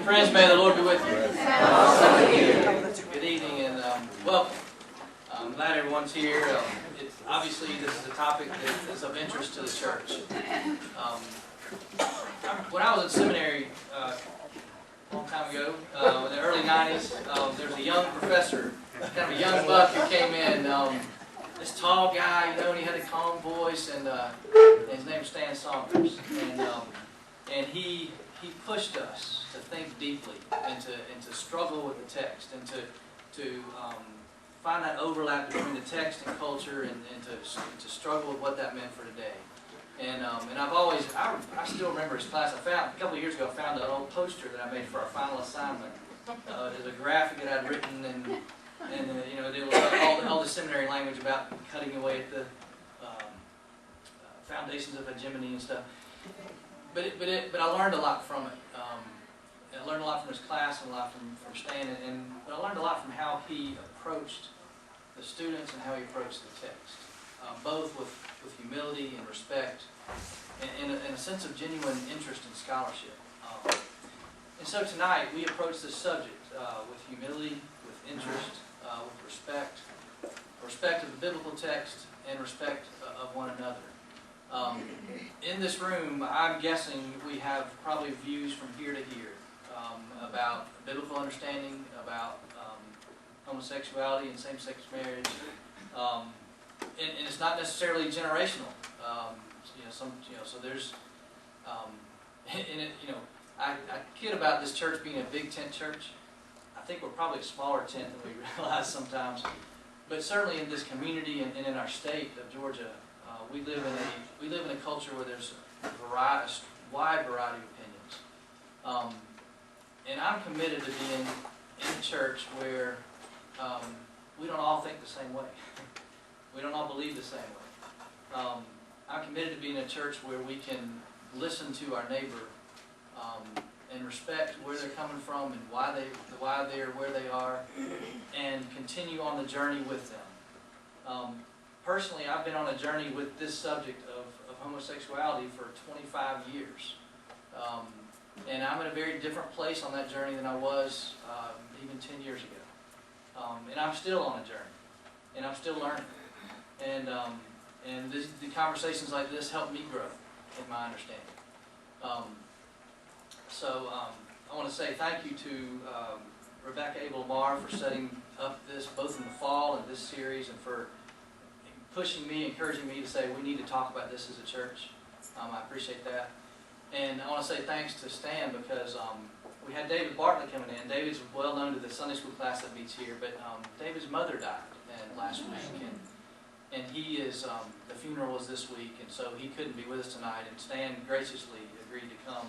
Friends, may the Lord be with you. Good evening and welcome. I'm glad everyone's here. Obviously, this is a topic that is of interest to the church. When I was in seminary a long time ago, in the early 90s, there was a young professor, kind of a young buck who came in. This tall guy, and he had a calm voice, and his name was Saunders. And he pushed us to think deeply and to struggle with the text and to find that overlap between the text and culture and to struggle with what that meant for today. And I still remember his class. A couple of years ago, I found an old poster that I made for our final assignment. There's a graphic that I'd written and there was all the seminary language about cutting away at the foundations of hegemony and stuff. But I learned a lot from it. I learned a lot from his class and a lot from Stan, but I learned a lot from how he approached the students and how he approached the text, both with humility and respect, and a sense of genuine interest in scholarship. And so tonight we approach this subject with humility, with interest, with respect of the biblical text, and respect of one another. In this room, I'm guessing we have probably views from here to here about biblical understanding, about homosexuality and same-sex marriage, and it's not necessarily generational. So there's, I kid about this church being a big tent church. I think we're probably a smaller tent than we realize sometimes, but certainly in this community and in our state of Georgia. We live in a culture where there's a wide variety of opinions, and I'm committed to being in a church where we don't all think the same way. We don't all believe the same way. I'm committed to being a church where we can listen to our neighbor and respect where they're coming from and why they're where they are, and continue on the journey with them. Personally, I've been on a journey with this subject of homosexuality for 25 years. And I'm in a very different place on that journey than I was even 10 years ago. And I'm still on a journey. And I'm still learning. And the conversations like this help me grow in my understanding. I want to say thank you to Rebecca Abel-Lamar for setting up this, both in the fall and this series, and for pushing me, encouraging me to say we need to talk about this as a church. I appreciate that. And I want to say thanks to Stan, because we had David Bartlett coming in. David's well known to the Sunday school class that meets here, but David's mother died last week, and he is, the funeral was this week, and so he couldn't be with us tonight, and Stan graciously agreed to come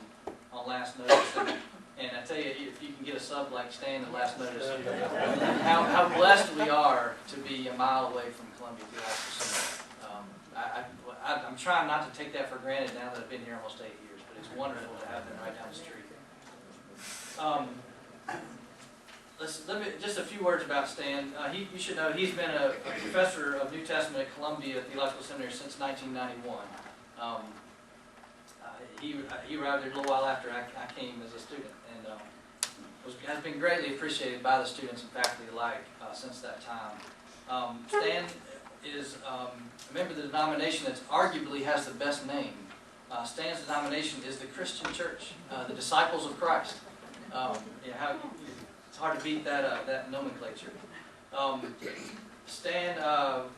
on last notice. And I tell you, if you can get a sub like Stan at last notice, how blessed we are to be a mile away from Columbia Theological Seminary. I'm trying not to take that for granted now that I've been here almost 8 years, but it's wonderful to have them right down the street. Just a few words about Stan. You should know he's been a professor of New Testament at Columbia Theological Seminary since 1991. He arrived there a little while after I came as a student, and has been greatly appreciated by the students and faculty alike since that time. Stan is a member of the denomination that arguably has the best name. Stan's denomination is the Christian Church, the Disciples of Christ. It's hard to beat that nomenclature. Stan got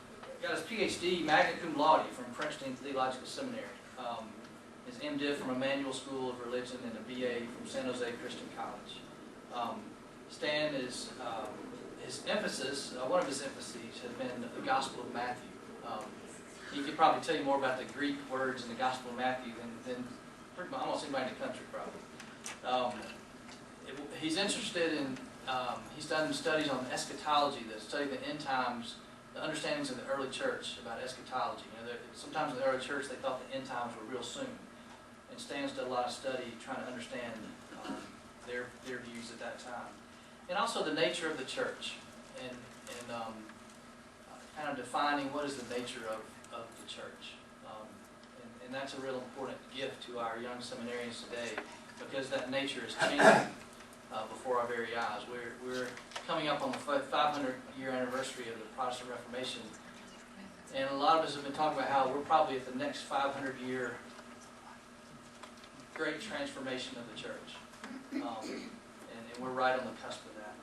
his PhD magna cum laude from Princeton Theological Seminary. His MDiv from Emmanuel School of Religion, and a BA from San Jose Christian College. Stan is, his emphasis, one of his emphases has been the Gospel of Matthew. He could probably tell you more about the Greek words in the Gospel of Matthew than pretty much almost anybody in the country probably. He's interested in, he's done studies on eschatology, that study the end times, the understandings of the early church about eschatology. Sometimes in the early church they thought the end times were real soon. And Stan's done a lot of study trying to understand their views at that time. And also the nature of the church, and kind of defining what is the nature of the church. And that's a real important gift to our young seminarians today, because that nature is changing. before our very eyes. We're coming up on the 500-year anniversary of the Protestant Reformation, and a lot of us have been talking about how we're probably at the next 500-year great transformation of the church, and we're right on the cusp of that.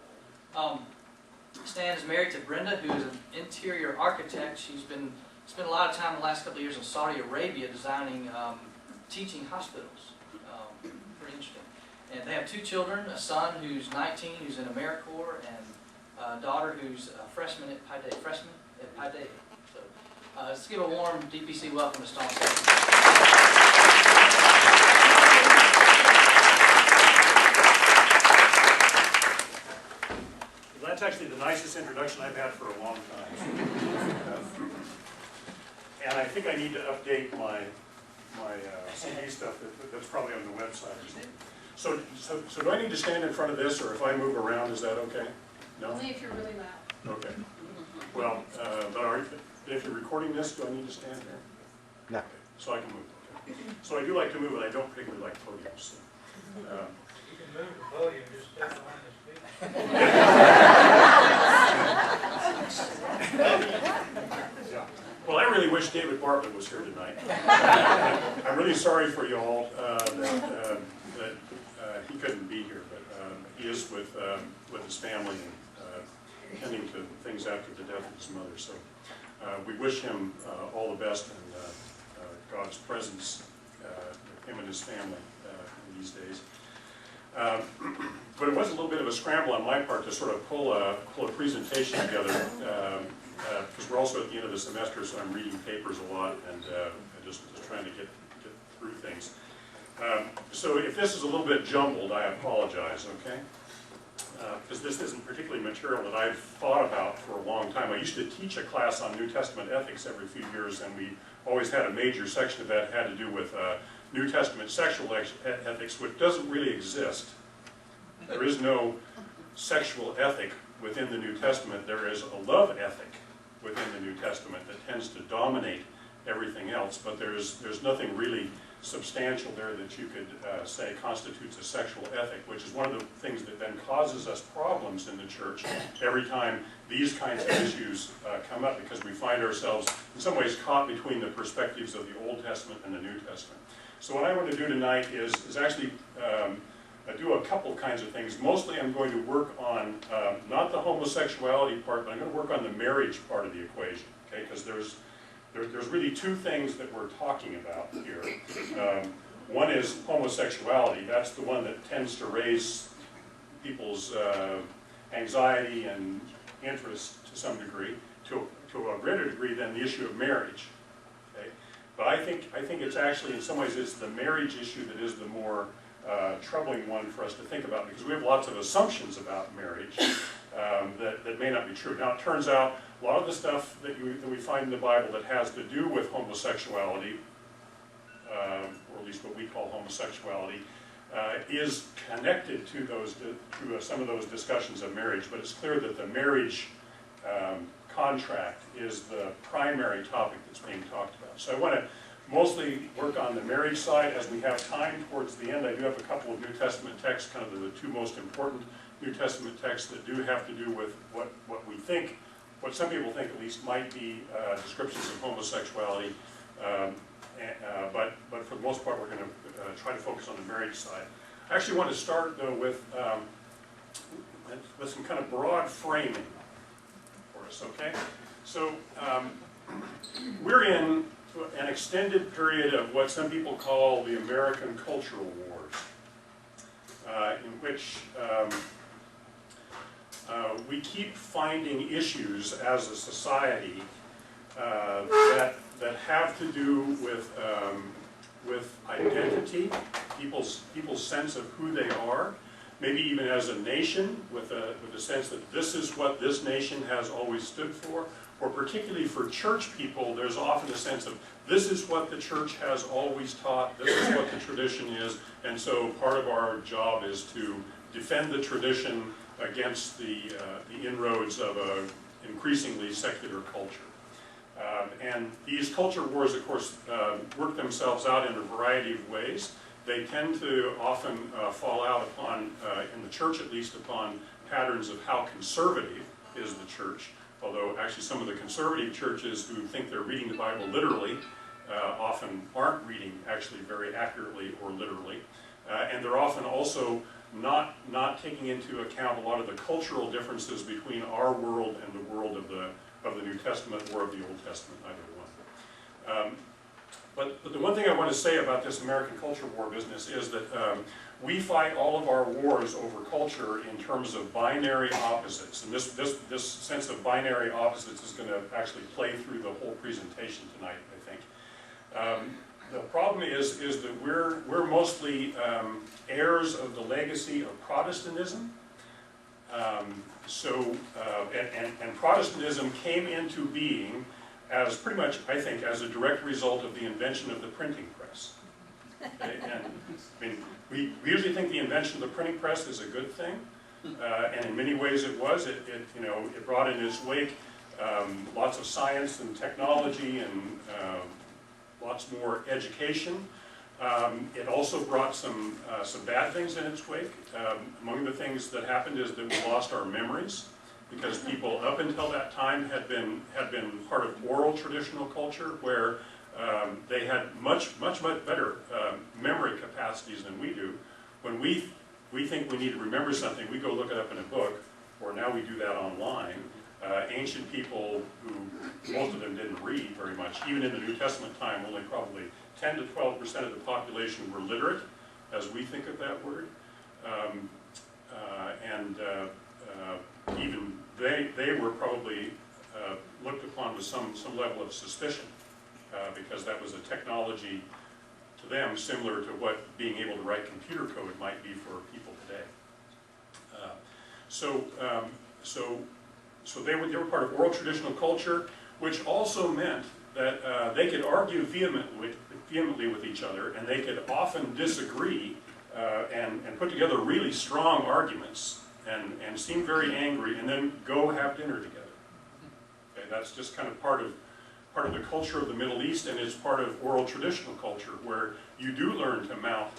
Stan is married to Brenda, who is an interior architect. She's spent a lot of time in the last couple of years in Saudi Arabia designing teaching hospitals. Pretty interesting. And they have 2 children, a son who's 19, who's in AmeriCorps, and a daughter who's a freshman at Pi Day. So let's give a warm DPC welcome to Stone State. That's actually the nicest introduction I've had for a long time. And I think I need to update my CD stuff that's probably on the website or something. So do I need to stand in front of this, or if I move around, is that okay? No? Only if you're really loud. Okay. Well, but if you're recording this, do I need to stand there? No. Okay. So I can move. Okay. So I do like to move, but I don't particularly like podiums. So, You can move the podium, just step behind the speaker. yeah. Well, I really wish David Bartlett was here tonight. I'm really sorry for you all that he couldn't be here, but he is with his family and tending to things after the death of his mother. So we wish him all the best and God's presence with him and his family in these days. But it was a little bit of a scramble on my part to sort of pull a presentation together, because we're also at the end of the semester, so I'm reading papers a lot and just trying to get through things. So if this is a little bit jumbled, I apologize, okay? Because this isn't particularly material that I've thought about for a long time. I used to teach a class on New Testament ethics every few years, and we always had a major section of that had to do with New Testament sexual ethics, which doesn't really exist. There is no sexual ethic within the New Testament. There is a love ethic within the New Testament that tends to dominate everything else, but there's nothing really substantial there that you could say constitutes a sexual ethic, which is one of the things that then causes us problems in the church every time these kinds of issues come up, because we find ourselves in some ways caught between the perspectives of the Old Testament and the New Testament. So what I want to do tonight is actually do a couple kinds of things. Mostly I'm going to work on not the homosexuality part, but I'm going to work on the marriage part of the equation, okay? Because there's really 2 things that we're talking about here. One is homosexuality. That's the one that tends to raise people's anxiety and interest to some degree, to a greater degree than the issue of marriage. Okay? But I think it's actually, in some ways, it's the marriage issue that is the more troubling one for us to think about, because we have lots of assumptions about marriage that may not be true. Now, it turns out a lot of the stuff that we find in the Bible that has to do with homosexuality, or at least what we call homosexuality, is connected to some of those discussions of marriage. But it's clear that the marriage contract is the primary topic that's being talked about. So I want to mostly work on the marriage side. As we have time towards the end, I do have a couple of New Testament texts, kind of the 2 most important New Testament texts that do have to do with what we think, what some people think at least might be descriptions of homosexuality, but for the most part we're going to try to focus on the marriage side. I actually want to start though with some kind of broad framing for us, okay? So we're in an extended period of what some people call the American Cultural Wars, in which we keep finding issues as a society that have to do with identity, people's sense of who they are, maybe even as a nation, with a sense that this is what this nation has always stood for, or particularly for church people, there's often a sense of this is what the church has always taught, this is what the tradition is, and so part of our job is to defend the tradition against the inroads of an increasingly secular culture. And these culture wars, of course, work themselves out in a variety of ways. they tend to often fall out upon, in the church at least, upon patterns of how conservative is the church. Although actually some of the conservative churches who think they're reading the Bible literally often aren't reading actually very accurately or literally. And they're often also not taking into account a lot of the cultural differences between our world and the world of the New Testament or of the Old Testament, either one. But the one thing I want to say about this American culture war business is that we fight all of our wars over culture in terms of binary opposites. And this sense of binary opposites is going to actually play through the whole presentation tonight, I think. The problem is that we're mostly heirs of the legacy of Protestantism. And Protestantism came into being as pretty much, I think, as a direct result of the invention of the printing press. Okay? And I mean, we usually think the invention of the printing press is a good thing, and in many ways it was. It brought in its wake lots of science and technology and lots more education. It also brought some bad things in its wake. Among the things that happened is that we lost our memories, because people up until that time had been part of oral traditional culture, where they had much better memory capacities than we do. When we think we need to remember something, we go look it up in a book, or now we do that online. Ancient people, who most of them didn't read very much, even in the New Testament time, only probably 10 to 12% of the population were literate, as we think of that word. Even they were probably looked upon with some level of suspicion, because that was a technology to them similar to what being able to write computer code might be for people today. So they were part of oral traditional culture, which also meant that they could argue vehemently with each other, and they could often disagree and put together really strong arguments and seem very angry, and then go have dinner together. Okay, that's just kind of part of the culture of the Middle East, and it's part of oral traditional culture, where you do learn to mount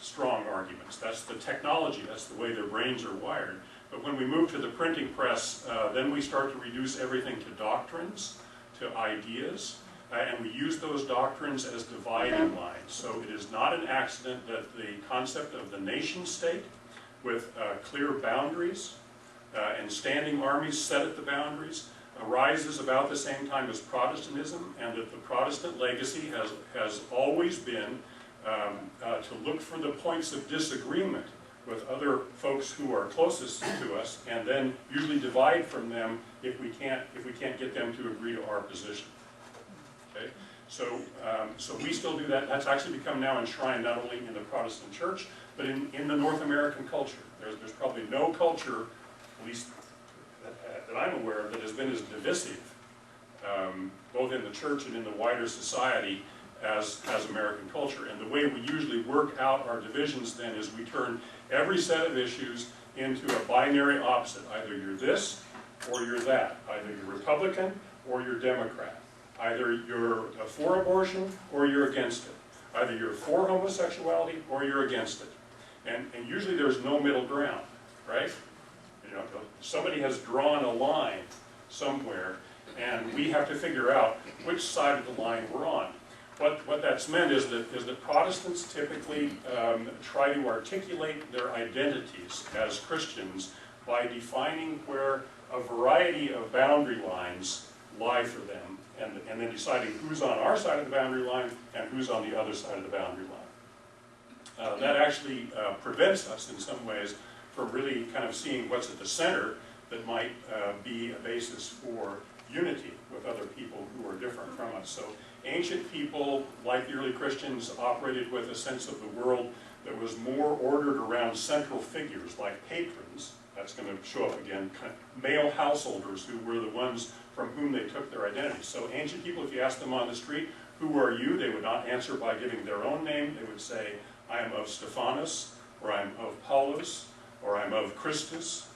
strong arguments. That's the technology, that's the way their brains are wired. But when we move to the printing press, then we start to reduce everything to doctrines, to ideas, and we use those doctrines as dividing lines. So it is not an accident that the concept of the nation state, with clear boundaries and standing armies set at the boundaries, arises about the same time as Protestantism, and that the Protestant legacy has always been to look for the points of disagreement with other folks who are closest to us, and then usually divide from them if we can't get them to agree to our position. Okay, so we still do that. That's actually become now enshrined not only in the Protestant church, but in the North American culture. There's probably no culture, at least that I'm aware of, that has been as divisive, both in the church and in the wider society, as American culture. And the way we usually work out our divisions then is we turn every set of issues into a binary opposite. Either you're this or you're that. Either you're Republican or you're Democrat. Either you're for abortion or you're against it. Either you're for homosexuality or you're against it. And usually there's no middle ground, right? You know, somebody has drawn a line somewhere, and we have to figure out which side of the line we're on. What that's meant is that Protestants typically try to articulate their identities as Christians by defining where a variety of boundary lines lie for them, and then deciding who's on our side of the boundary line and who's on the other side of the boundary line. That actually prevents us in some ways from really kind of seeing what's at the center that might be a basis for unity with other people who are different from us. So ancient people, like the early Christians, operated with a sense of the world that was more ordered around central figures like patrons. That's going to show up again, kind of male householders who were the ones from whom they took their identity. So ancient people, if you asked them on the street, who are you? They would not answer by giving their own name. They would say, I am of Stephanus, or I'm of Paulus, or I'm of Christus,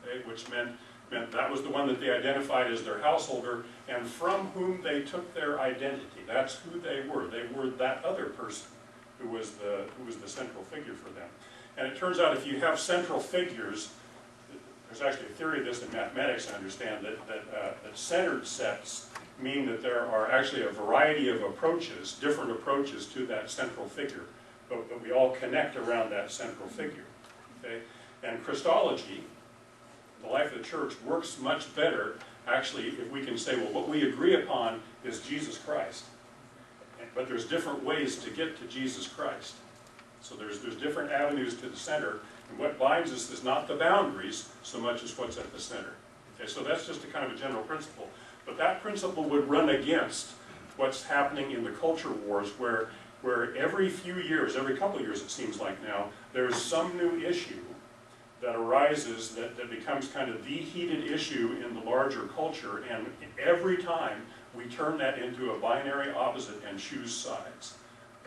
okay, which meant that was the one that they identified as their householder, and from whom they took their identity. That's who they were. They were that other person. who was the central figure for them. And it turns out if you have central figures, there's actually a theory of this in mathematics, I understand, that centered sets mean that there are actually a variety of approaches, different approaches to that central figure, but we all connect around that central figure. Okay? And Christology, the life of the church, works much better, actually, if we can say, well, what we agree upon is Jesus Christ. But there's different ways to get to Jesus Christ. So there's different avenues to the center, and what binds us is not the boundaries so much as what's at the center. Okay, so that's just a kind of a general principle. But that principle would run against what's happening in the culture wars, where every few years, every couple of years it seems like now, there's some new issue that arises that becomes kind of the heated issue in the larger culture, and every time we turn that into a binary opposite and choose sides.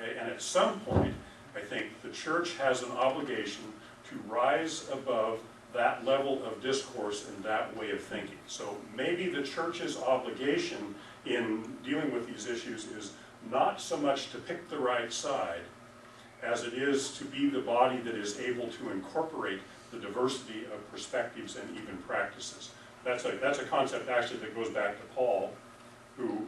Okay? And at some point, I think the church has an obligation to rise above that level of discourse and that way of thinking. So maybe the church's obligation in dealing with these issues is not so much to pick the right side as it is to be the body that is able to incorporate the diversity of perspectives and even practices. That's a concept actually that goes back to Paul, who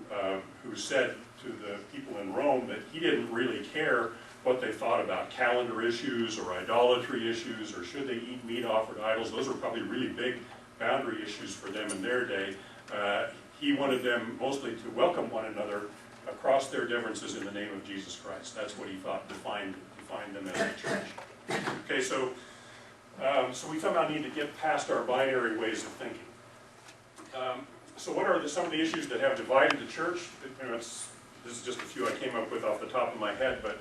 said to the people in Rome that he didn't really care what they thought about calendar issues or idolatry issues, or should they eat meat offered to idols. Those were probably really big boundary issues for them in their day. He wanted them mostly to welcome one another across their differences in the name of Jesus Christ. That's what he thought defined them as a church. Okay, so we somehow need to get past our binary ways of thinking. So what are some of the issues that have divided the church? This is just a few I came up with off the top of my head, but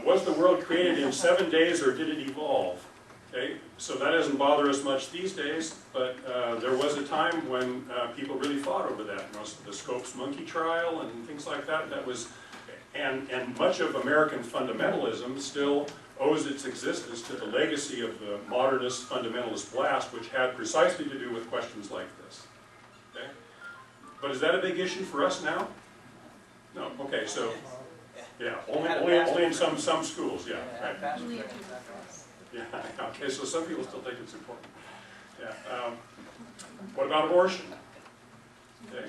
was the world created in 7 days or did it evolve? Okay, so that doesn't bother us much these days, but there was a time when people really fought over that. You know, the Scopes monkey trial and things like that. That was, and much of American fundamentalism still owes its existence to the legacy of the modernist fundamentalist blast, which had precisely to do with questions like this. Okay, but is that a big issue for us now? No. Okay, so. Yeah, only in some schools, yeah. Right. Yeah, okay, so some people still think it's important. Yeah. What about abortion? Okay.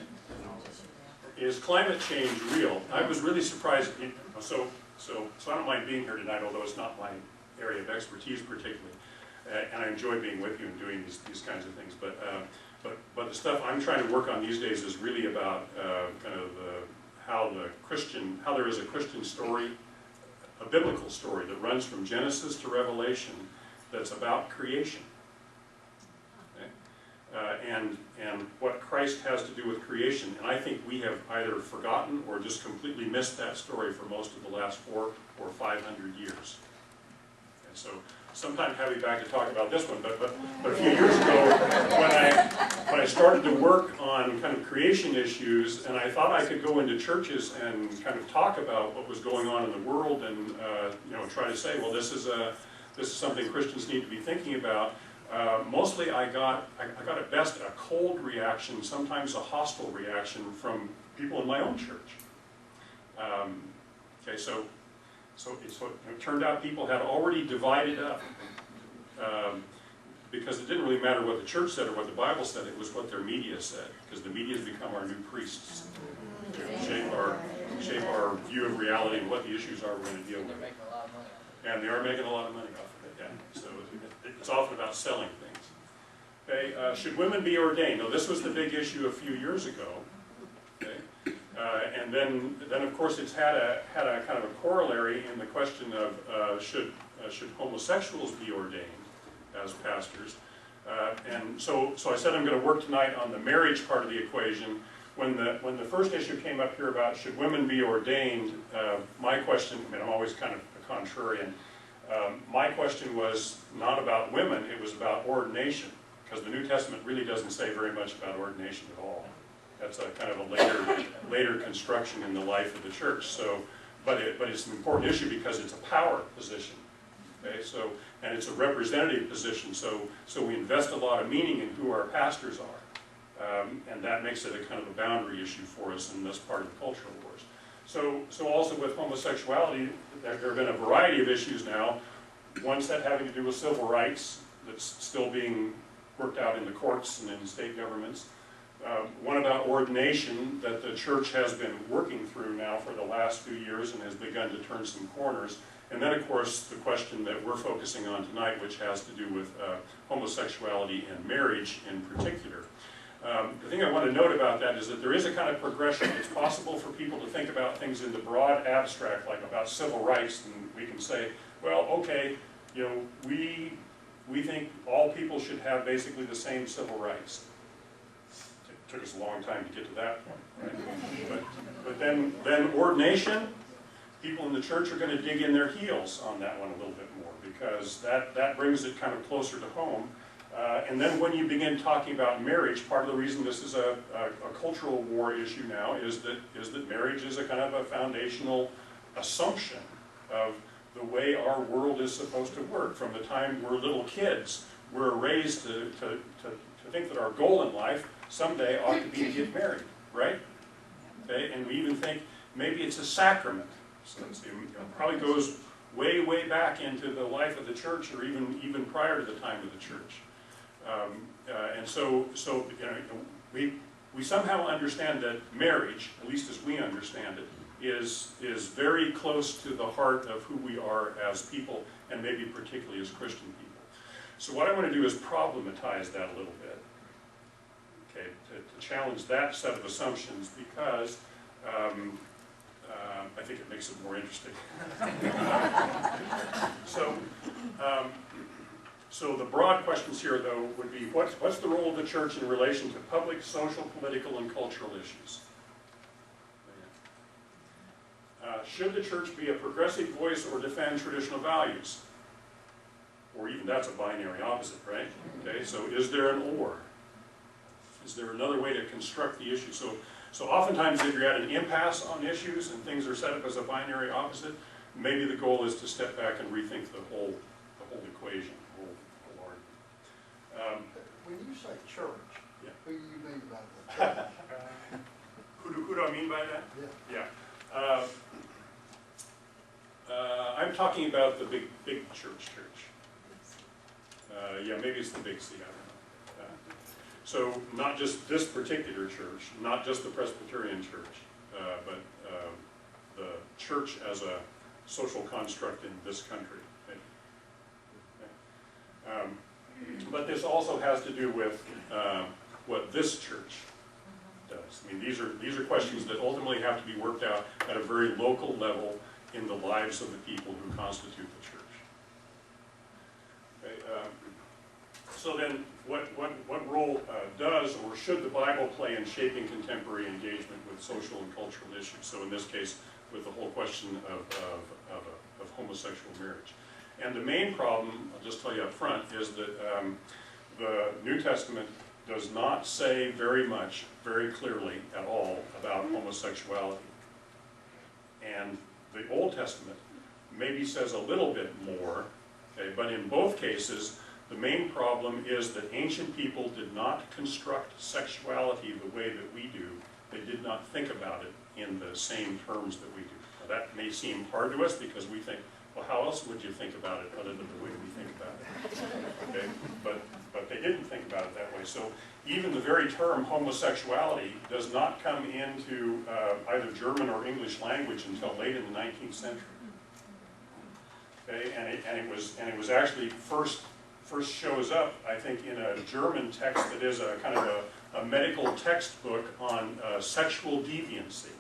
Is climate change real? I was really surprised. So I don't mind being here tonight, although it's not my area of expertise particularly, and I enjoy being with you and doing these kinds of things. But the stuff I'm trying to work on these days is really about kind of how there is a Christian story, a biblical story that runs from Genesis to Revelation that's about creation. Okay? And what Christ has to do with creation. And I think we have either forgotten or just completely missed that story for most of the last 400 or 500 years. And so sometime have you back to talk about this one, but a few years ago when I started to work on kind of creation issues, and I thought I could go into churches and kind of talk about what was going on in the world, and try to say, well, this is something Christians need to be thinking about. Mostly I got at best a cold reaction, sometimes a hostile reaction from people in my own church. Okay, so it turned out people had already divided up because it didn't really matter what the church said or what the Bible said, it was what their media said, because the media has become our new priests. Shape our view of reality and what the issues are we're going to deal with. They're making a lot of money. And they are making a lot of money off of it, yeah. So it's often about selling things. Okay, should women be ordained? Now, this was the big issue a few years ago. Okay. And then of course it's had a kind of a corollary in the question of should homosexuals be ordained as pastors? And so I said I'm going to work tonight on the marriage part of the equation. When the first issue came up here about should women be ordained, my question, I mean, I'm always kind of a contrarian. My question was not about women, it was about ordination, because the New Testament really doesn't say very much about ordination at all. That's a kind of a later construction in the life of the church. So, but it's an important issue because it's a power position. Okay, so, and it's a representative position. So we invest a lot of meaning in who our pastors are, and that makes it a kind of a boundary issue for us in this part of the cultural wars. So also with homosexuality, there have been a variety of issues now. One set having to do with civil rights that's still being worked out in the courts and in state governments. One about ordination that the church has been working through now for the last few years and has begun to turn some corners. And then, of course, the question that we're focusing on tonight, which has to do with homosexuality and marriage in particular. The thing I want to note about that is that there is a kind of progression. It's possible for people to think about things in the broad abstract, like about civil rights, and we can say, well, okay, you know, we think all people should have basically the same civil rights. It took us a long time to get to that point, right? But then ordination, people in the church are going to dig in their heels on that one a little bit more, because that brings it kind of closer to home. And then when you begin talking about marriage, part of the reason this is a cultural war issue now is that marriage is a kind of a foundational assumption of the way our world is supposed to work. From the time we're little kids, we're raised to think that our goal in life someday ought to be to get married, right? Okay, and we even think maybe it's a sacrament. So it probably goes way, way back into the life of the church, or even prior to the time of the church. And so you know, we somehow understand that marriage, at least as we understand it, is very close to the heart of who we are as people, and maybe particularly as Christian people. So what I want to do is problematize that a little bit, okay, to challenge that set of assumptions, because I think it makes it more interesting. So the broad questions here, though, would be, what's the role of the church in relation to public, social, political, and cultural issues? Should the church be a progressive voice or defend traditional values? Or even that's a binary opposite, right? Okay, so is there an or? Is there another way to construct the issue? So oftentimes if you're at an impasse on issues and things are set up as a binary opposite, maybe the goal is to step back and rethink the whole equation, the whole argument. When you say church, yeah. Who do you mean by the church? Who do I mean by that? Yeah. I'm talking about the big church. Yeah, maybe it's the big C, I don't know. So not just this particular church, not just the Presbyterian church, but the church as a social construct in this country. Okay. But this also has to do with what this church does. I mean, these are questions that ultimately have to be worked out at a very local level in the lives of the people who constitute the church. Okay, so then, what role does or should the Bible play in shaping contemporary engagement with social and cultural issues? So in this case, with the whole question of homosexual marriage. And the main problem, I'll just tell you up front, is that the New Testament does not say very much, very clearly at all, about homosexuality. And the Old Testament maybe says a little bit more, okay, but in both cases, the main problem is that ancient people did not construct sexuality the way that we do. They did not think about it in the same terms that we do. Now, that may seem hard to us because we think, well, how else would you think about it other than the way we think about it? Okay? But they didn't think about it that way. So even the very term homosexuality does not come into either German or English language until late in the 19th century. Okay? And it was actually first shows up, I think, in a German text that is a kind of a medical textbook on sexual deviancy.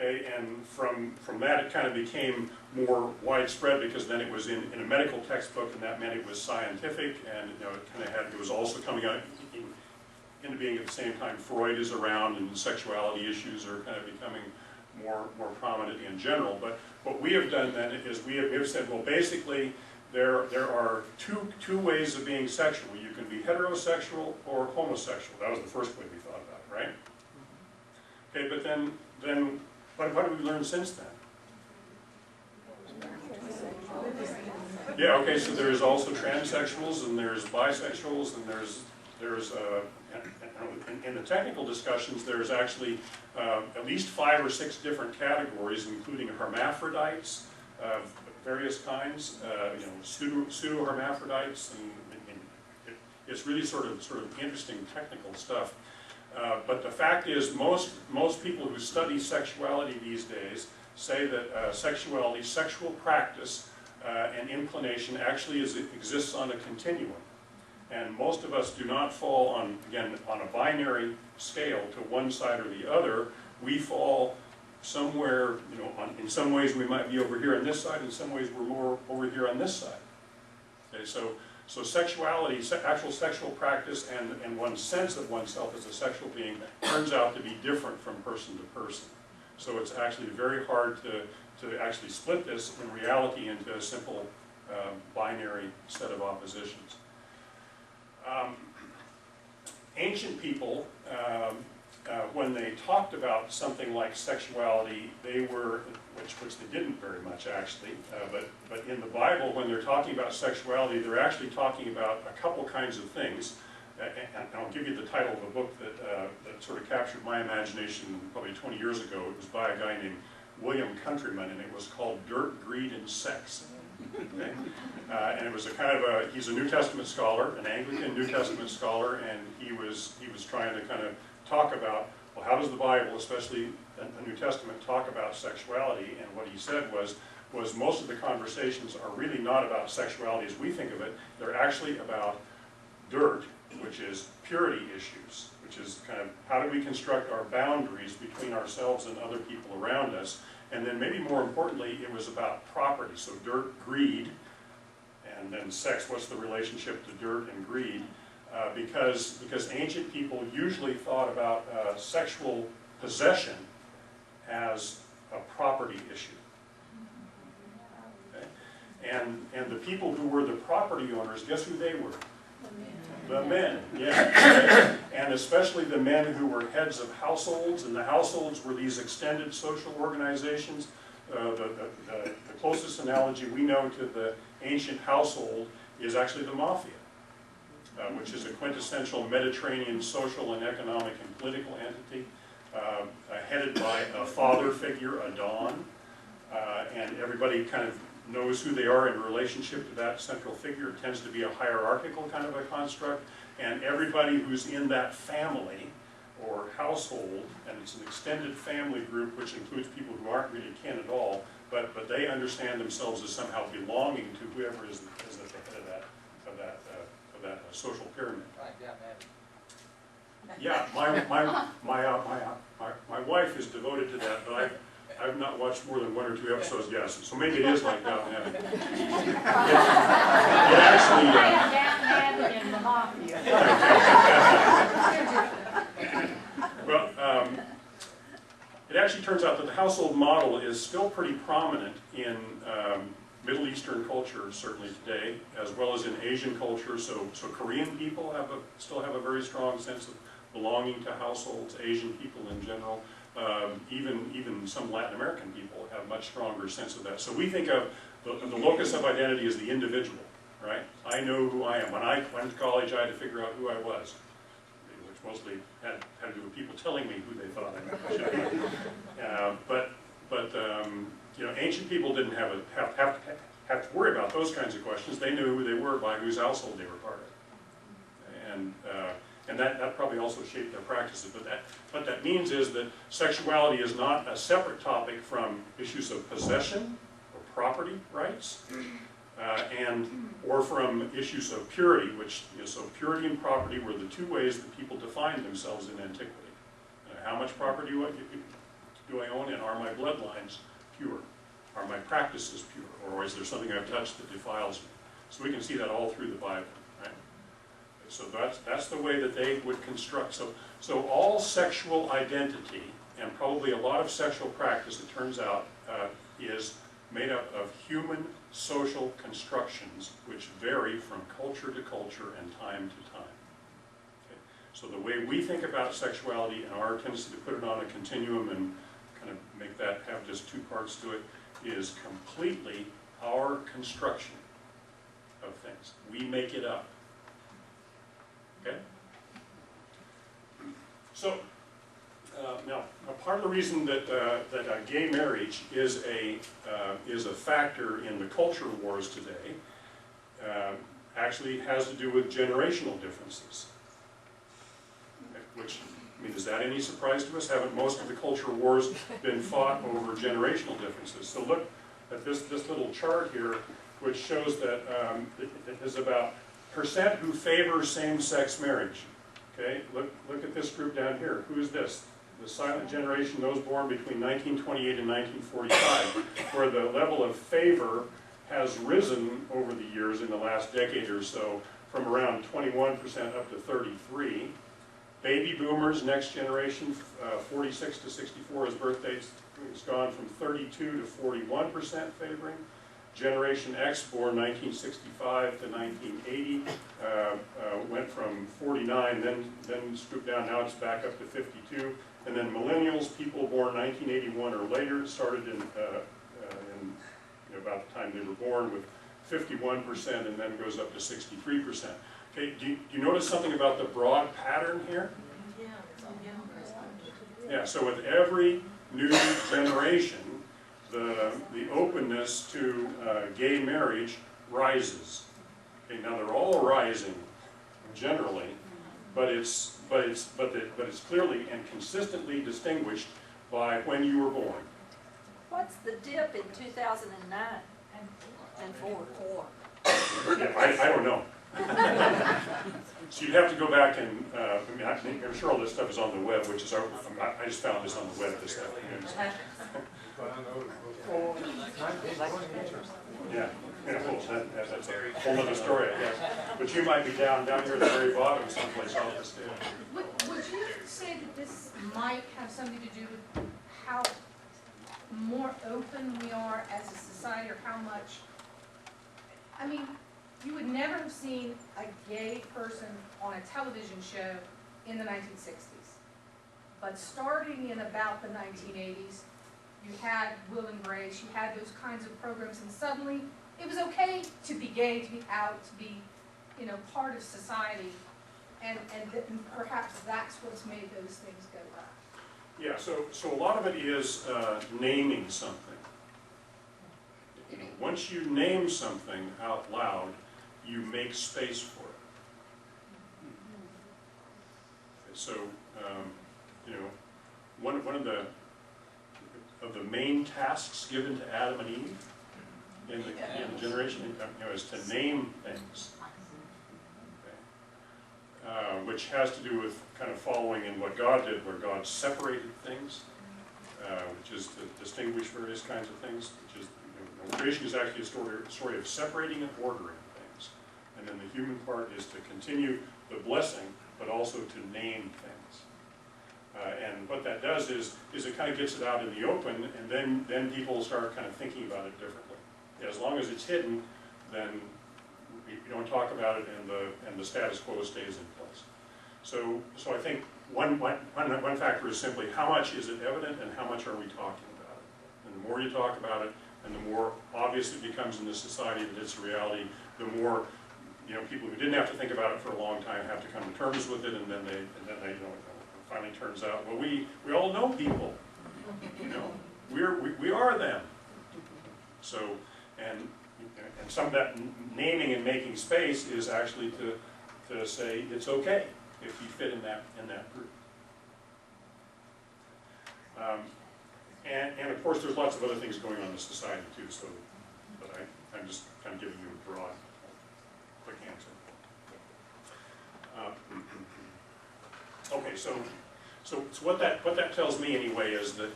Okay, and from that it kind of became more widespread, because then it was in a medical textbook, and that meant it was scientific, and it was also coming out into being at the same time Freud is around, and sexuality issues are kind of becoming more prominent in general. But what we have done then is we have said, well, basically there are two ways of being sexual. You can be heterosexual or homosexual. That was the first way we thought about it, right? Okay, but then what have we learned since then? Yeah, okay, so there's also transsexuals, and there's bisexuals, and there's there's in the technical discussions, there's actually at least 5 or 6 different categories, including hermaphrodites of various kinds, pseudo-hermaphrodites, and it's really sort of interesting technical stuff. But the fact is, most people who study sexuality these days say that sexuality, sexual practice, and inclination actually exists on a continuum. And most of us do not fall on a binary scale to one side or the other. We fall somewhere, in some ways we might be over here on this side, in some ways we're more over here on this side. Okay, so sexuality, actual sexual practice, and one's sense of oneself as a sexual being turns out to be different from person to person. So it's actually very hard to actually split this in reality into a simple binary set of oppositions. Ancient people, when they talked about something like sexuality, they were, which they didn't very much actually, but in the Bible, when they're talking about sexuality, they're actually talking about a couple kinds of things. And I'll give you the title of a book that sort of captured my imagination probably 20 years ago. It was by a guy named William Countryman, and it was called Dirt, Greed, and Sex. Okay? And it was he's a New Testament scholar, an Anglican New Testament scholar, and he was trying to kind of talk about, well, how does the Bible, especially the New Testament, talk about sexuality? And what he said was most of the conversations are really not about sexuality as we think of it. They're actually about dirt, which is purity issues, which is kind of how do we construct our boundaries between ourselves and other people around us. And then maybe more importantly, it was about property. So dirt, greed, and then sex, what's the relationship to dirt and greed? Because ancient people usually thought about sexual possession as a property issue. Okay? And the people who were the property owners, guess who they were? The men, yeah. And especially the men who were heads of households, and the households were these extended social organizations. The closest analogy we know to the ancient household is actually the mafia, which is a quintessential Mediterranean social and economic and political entity, headed by a father figure, a don, and everybody kind of knows who they are in relationship to that central figure. It tends to be a hierarchical kind of a construct, and everybody who's in that family or household, and it's an extended family group which includes people who aren't really kin at all, but they understand themselves as somehow belonging to whoever is at the head of that social pyramid. Right, Yeah, my wife is devoted to that, but I've not watched more than 1 or 2 episodes yet, so maybe it is like Downton Abbey. It actually, Downton Abbey and the mafia. well, it actually turns out that the household model is still pretty prominent in Middle Eastern culture, certainly today, as well as in Asian culture. So Korean people still have a very strong sense of belonging to households. Asian people in general. Even some Latin American people have much stronger sense of that. So we think of the locus of identity as the individual, right? I know who I am. When I went to college, I had to figure out who I was, which mostly had to do with people telling me who they thought I should be. But ancient people didn't have to worry about those kinds of questions. They knew who they were by whose household they were part of, and that probably also shaped their practices. But what that means is that sexuality is not a separate topic from issues of possession or property rights, or from issues of purity, which so purity and property were the 2 ways that people defined themselves in antiquity. How much property do I own, and are my bloodlines pure? Are my practices pure, or is there something I've touched that defiles me? So we can see that all through the Bible. So that's the way that they would construct. So all sexual identity, and probably a lot of sexual practice, it turns out, is made up of human social constructions which vary from culture to culture and time to time. Okay? So the way we think about sexuality and our tendency to put it on a continuum and kind of make that have just 2 parts to it is completely our construction of things. We make it up. Okay? So, now, a part of the reason that, gay marriage is a factor in the culture wars today actually has to do with generational differences. Which, I mean, is that any surprise to us? Haven't most of the culture wars been fought over generational differences? So look at this little chart here, which shows that it is about percent who favor same-sex marriage. Okay, look at this group down here. Who is this? The silent generation, those born between 1928 and 1945, where the level of favor has risen over the years in the last decade or so, from around 21% up to 33%. Baby boomers, next generation, 46 to 64 as birth dates, it's gone from 32 to 41% favoring. Generation X, born 1965 to 1980, went from 49, then scooped down, now it's back up to 52. And then millennials, people born 1981 or later, started in about the time they were born with 51% and then goes up to 63%. Okay, do you notice something about the broad pattern here? Yeah, so with every new generation, the openness to gay marriage rises. Okay, now they're all rising generally, but it's clearly and consistently distinguished by when you were born. What's the dip in 2009 and 4? Yeah, I don't know. So you'd have to go back and, I'm sure all this stuff is on the web, which is I just found this on the web this afternoon. Yeah, well, that's a whole other story, I guess. But you might be down here at the very bottom someplace off the stage. Would you say that this might have something to do with how more open we are as a society, or how much, I mean, you would never have seen a gay person on a television show in the 1960s. But starting in about the 1980s, you had Will and Grace, you had those kinds of programs, and suddenly it was okay to be gay, to be out, to be, you know, part of society, and perhaps that's what's made those things go up. Yeah, so a lot of it is naming something. You know, once you name something out loud, you make space for it. Okay, so, you know, one of the main tasks given to Adam and Eve in the generation, you know, is to name things. Okay. Which has to do with kind of following in what God did, where God separated things, which is to distinguish various kinds of things, which is, you know, creation is actually a story of separating and ordering things. And then the human part is to continue the blessing, but also to name things. And what that does is it kind of gets it out in the open, and then people start kind of thinking about it differently. As long as it's hidden, then we don't talk about it, and the status quo stays in place. So I think one factor is simply how much is it evident, and how much are we talking about it. And the more you talk about it, and the more obvious it becomes in this society that it's a reality, the more, you know, people who didn't have to think about it for a long time have to come to terms with it, and then they you know, it finally turns out, well, we all know people, you know, we are them. So, and some of that naming and making space is actually to say it's okay if you fit in that group. And of course, there's lots of other things going on in society too. So, but I'm just kind of giving you a broad, quick answer. Okay, so what that tells me anyway is that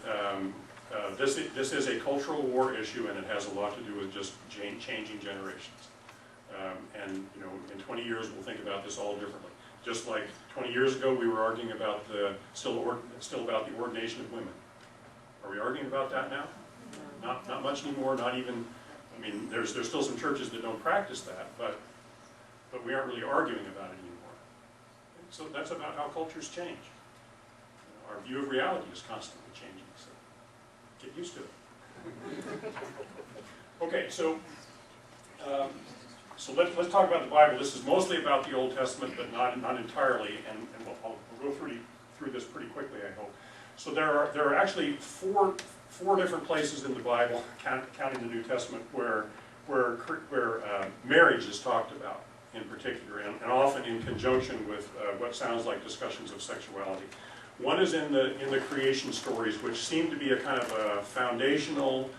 this is a cultural war issue, and it has a lot to do with just changing generations. And you know, in 20 years we'll think about this all differently. Just like 20 years ago we were arguing about still about the ordination of women. Are we arguing about that now? Not much anymore. Not even. I mean, there's still some churches that don't practice that, but we aren't really arguing about it anymore. So that's about how cultures change. You know, our view of reality is constantly changing. So get used to it. Okay, so let's talk about the Bible. This is mostly about the Old Testament, but not entirely. And I'll go through through this pretty quickly, I hope. So there are actually four different places in the Bible, counting the New Testament, where marriage is talked about in particular, and often in conjunction with what sounds like discussions of sexuality. One is in the creation stories, which seem to be a kind of a foundational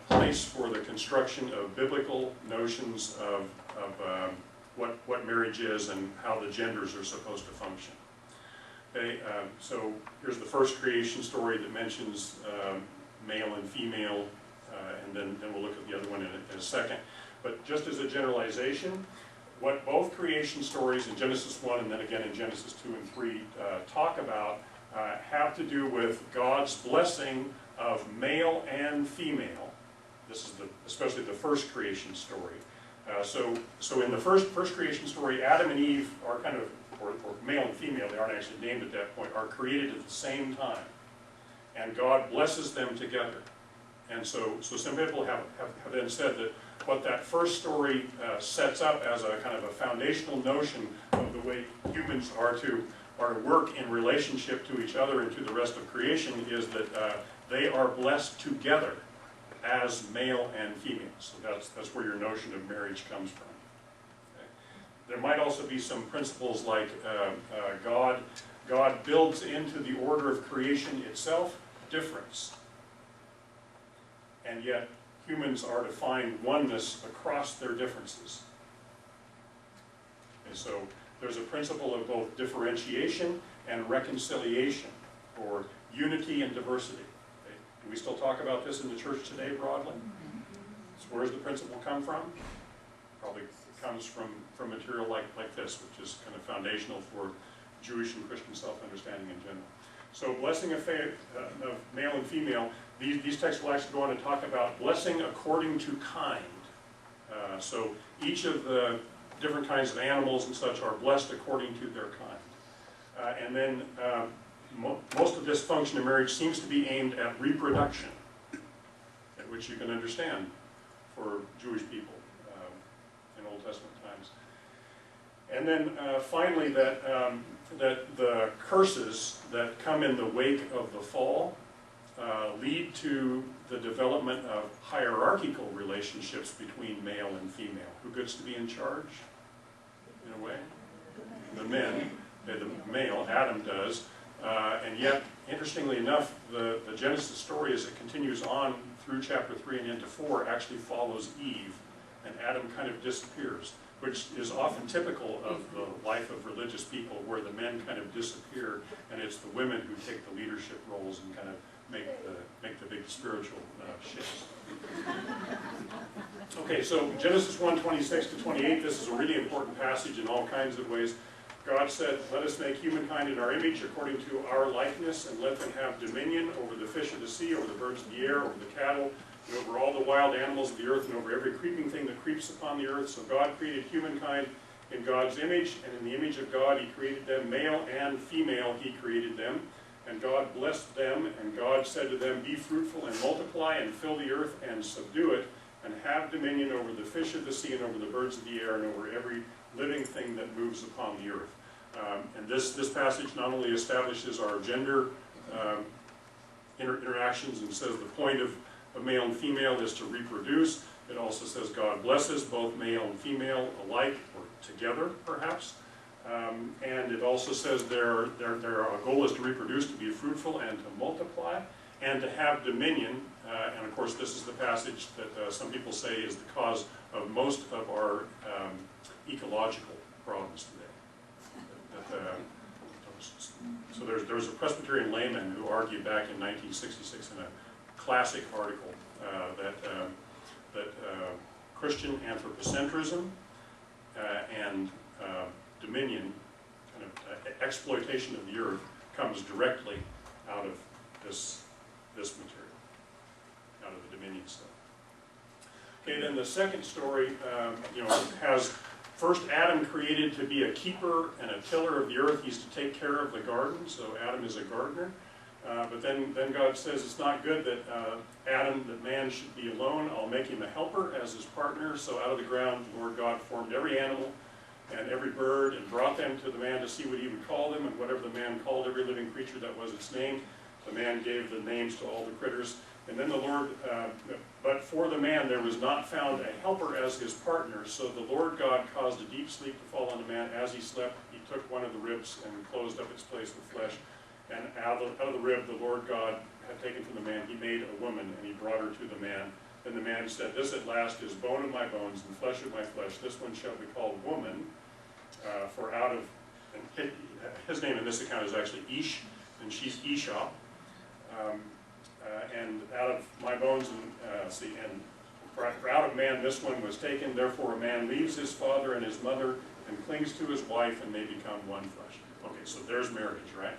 place for the construction of biblical notions of what marriage is and how the genders are supposed to function. Okay, so here's the first creation story that mentions male and female, and then we'll look at the other one in a second. But just as a generalization, what both creation stories in Genesis 1 and then again in Genesis 2 and 3 talk about have to do with God's blessing of male and female. This is especially the first creation story. So in the first creation story, Adam and Eve are kind of, or male and female, they aren't actually named at that point, are created at the same time. And God blesses them together. And so some people have then said that what that first story sets up as a kind of a foundational notion of the way humans are to work in relationship to each other and to the rest of creation is that they are blessed together as male and female. So that's where your notion of marriage comes from. Okay. There might also be some principles like God builds into the order of creation itself difference. And yet humans are to find oneness across their differences. And so there's a principle of both differentiation and reconciliation, or unity and diversity. Okay. Do we still talk about this in the church today broadly? So where does the principle come from? Probably comes from material like this, which is kind of foundational for Jewish and Christian self-understanding in general. So blessing of male and female, these texts will actually go on to talk about blessing according to kind. So each of the different kinds of animals and such are blessed according to their kind. And then most of this function of marriage seems to be aimed at reproduction, at which you can understand for Jewish people in Old Testament times. And then finally that the curses that come in the wake of the fall lead to the development of hierarchical relationships between male and female. Who gets to be in charge, in a way? The men, the male, Adam does. And yet, interestingly enough, the Genesis story as it continues on through chapter 3 and into 4 actually follows Eve, and Adam kind of disappears, which is often typical of the life of religious people, where the men kind of disappear, and it's the women who take the leadership roles and kind of make the big spiritual shifts. Okay, so Genesis 1:26-28, this is a really important passage in all kinds of ways. God said, "Let us make humankind in our image, according to our likeness, and let them have dominion over the fish of the sea, over the birds of the air, over the cattle, and over all the wild animals of the earth, and over every creeping thing that creeps upon the earth." So God created humankind in God's image, and in the image of God He created them, male and female He created them. And God blessed them, and God said to them, "Be fruitful and multiply, and fill the earth and subdue it, and have dominion over the fish of the sea, and over the birds of the air, and over every living thing that moves upon the earth." And this passage not only establishes our gender interactions and says the point of male and female is to reproduce, it also says God blesses both male and female alike, or together perhaps. And it also says their goal is to reproduce, to be fruitful, and to multiply, and to have dominion. And of course, this is the passage that some people say is the cause of most of our ecological problems today. So there was a Presbyterian layman who argued back in 1966 in a classic article that Christian anthropocentrism and dominion, kind of exploitation of the earth, comes directly out of this material, out of the dominion stuff. Okay, then the second story, has first Adam created to be a keeper and a tiller of the earth. He's to take care of the garden, so Adam is a gardener. But then God says it's not good that man should be alone. I'll make him a helper as his partner. So out of the ground, the Lord God formed every animal and every bird, and brought them to the man to see what he would call them, and whatever the man called every living creature, that was its name. The man gave the names to all the critters. And then the Lord, but for the man there was not found a helper as his partner, so the Lord God caused a deep sleep to fall on the man. As he slept, he took one of the ribs and closed up its place with flesh. And out of the rib the Lord God had taken from the man, he made a woman, and he brought her to the man. Then the man said, this at last is bone of my bones and flesh of my flesh. This one shall be called woman, for out of, and his name in this account is actually Ish, and she's Isha. And out of my bones, and for out of man this one was taken. Therefore a man leaves his father and his mother and clings to his wife, and they become one flesh. Okay, so there's marriage, right?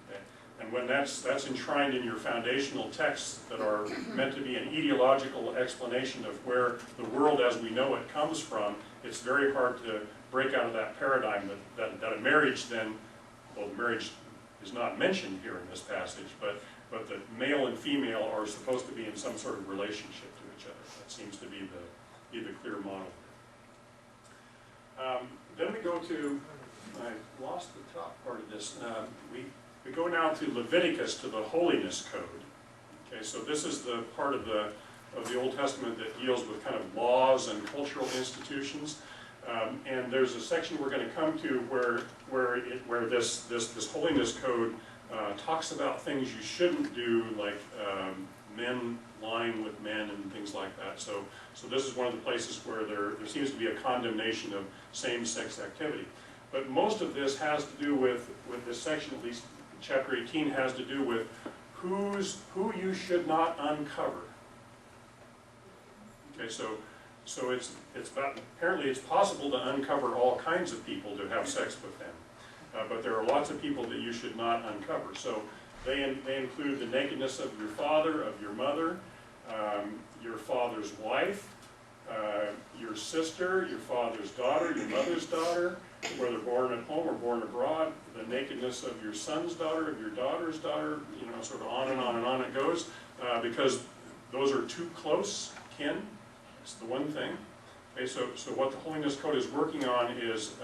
Okay. And when that's enshrined in your foundational texts that are meant to be an ideological explanation of where the world as we know it comes from, it's very hard to break out of that paradigm that a marriage then, well, marriage is not mentioned here in this passage, but that male and female are supposed to be in some sort of relationship to each other. That seems to be the clear model. Then we go to, I lost the top part of this. We go now to Leviticus, to the holiness code. Okay, so this is the part of the Old Testament that deals with kind of laws and cultural institutions. And there's a section we're going to come to where this holiness code talks about things you shouldn't do, like men lying with men and things like that. So this is one of the places where there seems to be a condemnation of same-sex activity. But most of this has to do with this section, at least chapter 18, has to do with who you should not uncover. Okay, so it's about, apparently it's possible to uncover all kinds of people to have sex with them. But there are lots of people that you should not uncover. So they include the nakedness of your father, of your mother, your father's wife, your sister, your father's daughter, your mother's daughter, whether born at home or born abroad, the nakedness of your son's daughter, of your daughter's daughter, you know, sort of on and on and on it goes, because those are too close kin. It's the one thing. Okay, so what the Holiness Code is working on is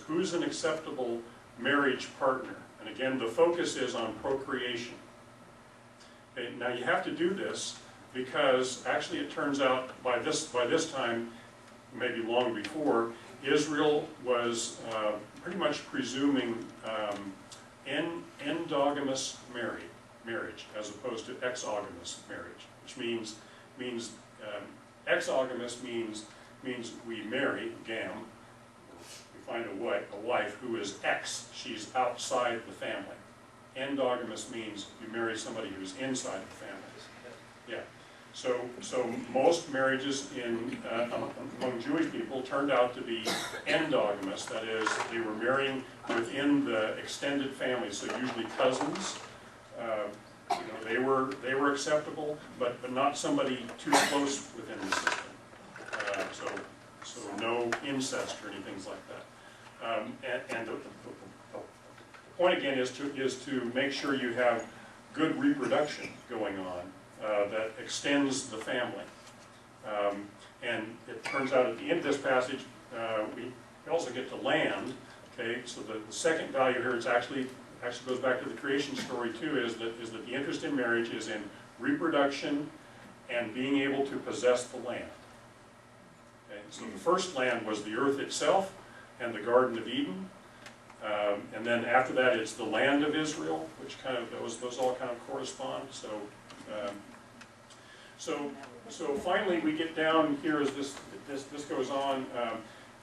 who's an acceptable marriage partner. And again, the focus is on procreation. Okay, now you have to do this because actually it turns out by this time, maybe long before, Israel was pretty much presuming endogamous marriage as opposed to exogamous marriage, which means exogamous means we marry, gam, we find a wife who is ex, she's outside the family. Endogamous means you marry somebody who's inside the family. Yeah. So most marriages among Jewish people turned out to be endogamous. That is, they were marrying within the extended family, so usually cousins. You know, they were acceptable, but not somebody too close within the system. So no incest or anything like that. And the point again is to make sure you have good reproduction going on that extends the family. And it turns out at the end of this passage, we also get to land. Okay, so the second value here is actually goes back to the creation story too, is that the interest in marriage is in reproduction and being able to possess the land. Okay, so the first land was the earth itself and the Garden of Eden. And then after that it's the land of Israel, which kind of, those all kind of correspond. So finally we get down here as this goes on.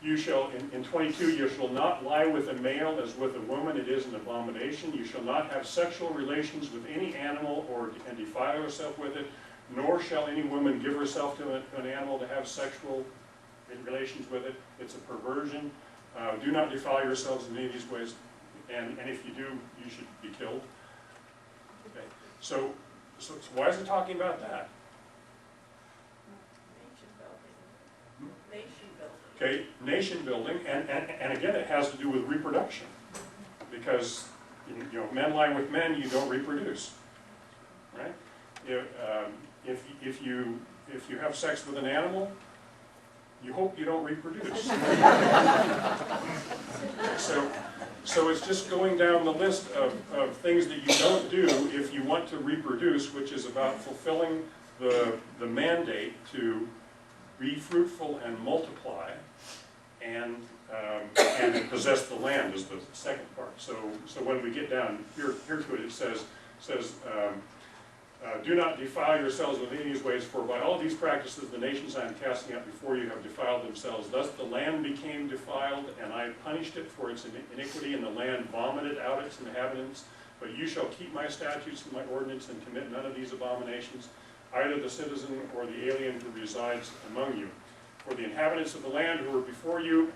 You shall, in 22, you shall not lie with a male as with a woman, it is an abomination. You shall not have sexual relations with any animal and defile yourself with it, nor shall any woman give herself to an animal to have sexual relations with it. It's a perversion. Do not defile yourselves in any of these ways, and if you do, you should be killed. Okay. So why is it talking about that? Okay, nation building, and again, it has to do with reproduction, because you know, men lie with men, you don't reproduce, right? If you have sex with an animal, you hope you don't reproduce. So it's just going down the list of things that you don't do if you want to reproduce, which is about fulfilling the mandate to be fruitful and multiply, and possess the land is the second part. So when we get down here to it, it says do not defile yourselves with any of these ways, for by all these practices the nations I am casting out before you have defiled themselves. Thus the land became defiled, and I punished it for its iniquity, and the land vomited out its inhabitants. But you shall keep my statutes and my ordinance, and commit none of these abominations, either the citizen or the alien who resides among you. For the inhabitants of the land who were before you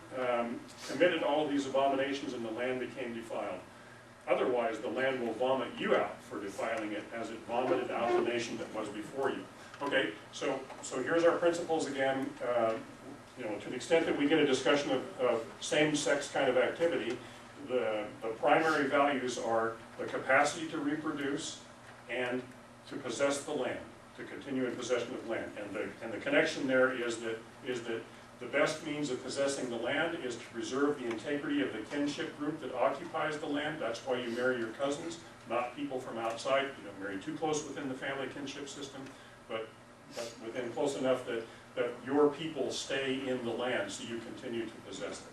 committed all of these abominations, and the land became defiled. Otherwise, the land will vomit you out for defiling it, as it vomited out the nation that was before you. Okay, so here's our principles again. To the extent that we get a discussion of same-sex kind of activity, the primary values are the capacity to reproduce and to possess the land, to continue in possession of land. And the connection there is that the best means of possessing the land is to preserve the integrity of the kinship group that occupies the land. That's why you marry your cousins, not people from outside. You don't marry too close within the family kinship system, but within close enough that your people stay in the land so you continue to possess it.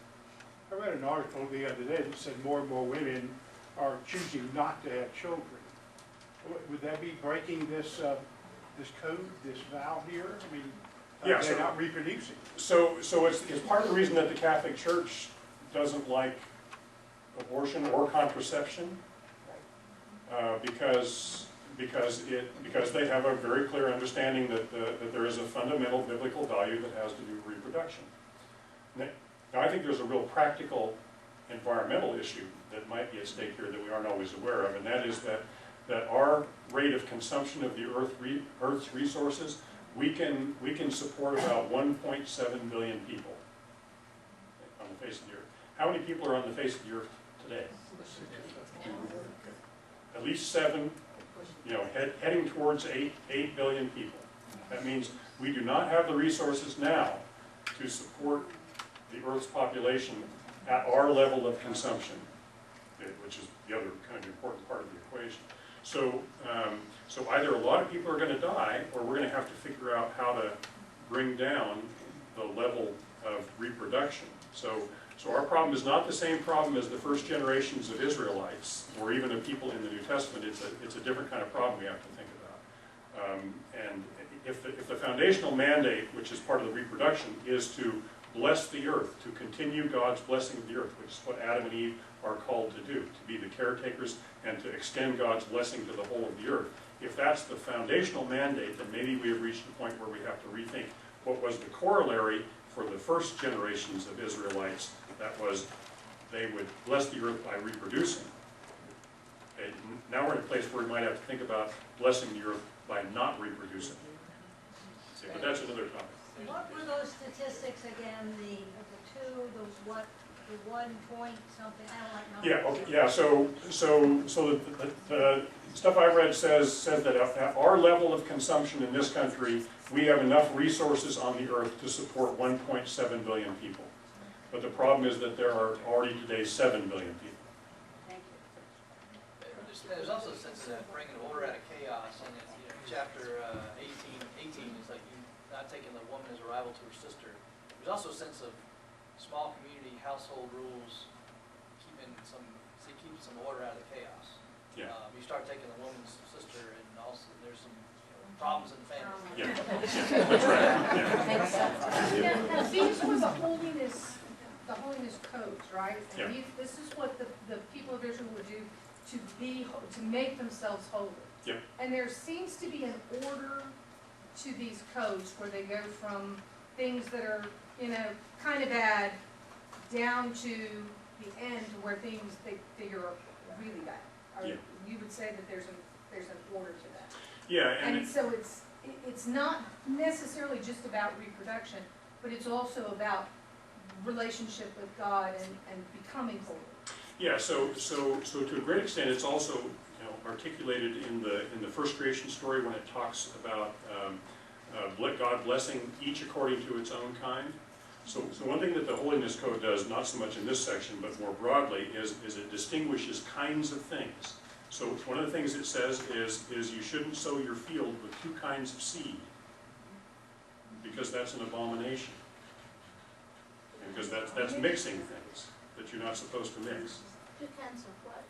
I read an article the other day that said more and more women are choosing not to have children. Would that be breaking this code, this vow here? I mean, yeah, they're not reproducing. So it's part of the reason that the Catholic Church doesn't like abortion or contraception, because they have a very clear understanding that there is a fundamental biblical value that has to do with reproduction. Now, I think there's a real practical environmental issue that might be at stake here that we aren't always aware of, and that is that our rate of consumption of the Earth's resources, we can support about 1.7 billion people on the face of the Earth. How many people are on the face of the Earth today? At least 7, heading towards 8 billion people. That means we do not have the resources now to support the Earth's population at our level of consumption, which is the other kind of important part of the equation. So either a lot of people are going to die, or we're going to have to figure out how to bring down the level of reproduction. So our problem is not the same problem as the first generations of Israelites, or even of people in the New Testament. It's a different kind of problem we have to think about. And if the foundational mandate, which is part of the reproduction, is to bless the earth, to continue God's blessing of the earth, which is what Adam and Eve are called to do, to be the caretakers and to extend God's blessing to the whole of the earth. If that's the foundational mandate, then maybe we have reached a point where we have to rethink what was the corollary for the first generations of Israelites. That was, they would bless the earth by reproducing. Okay, now we're in a place where we might have to think about blessing the earth by not reproducing. See, but that's another topic. What were those statistics again, the 1 point something, I don't like numbers. Yeah, okay, yeah, so the stuff I read says that at our level of consumption in this country, we have enough resources on the earth to support 1.7 billion people. But the problem is that there are already today 7 billion people. Thank you. There's also a sense of bringing order out of chaos, and chapter 18 is like not taking the woman as a rival to her sister. There's also a sense of small community household rules, keeping some order out of the chaos. Yeah. You start taking the woman's sister, and also there's some problems in the family. Yeah, that's right. Yeah. Now, these were the holiness codes, right? Yeah. And this is what the people of Israel would do to make themselves holy. Yeah. And there seems to be an order to these codes where they go from things that are, kind of bad down to the end where things they are really bad. Or Yeah. you would say that there's an order to that. Yeah, And so it's not necessarily just about reproduction, but it's also about relationship with God and becoming holy. yeah. So to a great extent, it's also articulated in the first creation story when it talks about God blessing each according to its own kind. So one thing that the Holiness Code does, not so much in this section, but more broadly, is it distinguishes kinds of things. So one of the things it says is you shouldn't sow your field with two kinds of seed, because that's an abomination. And because that's mixing things that you're not supposed to mix. Two kinds of what?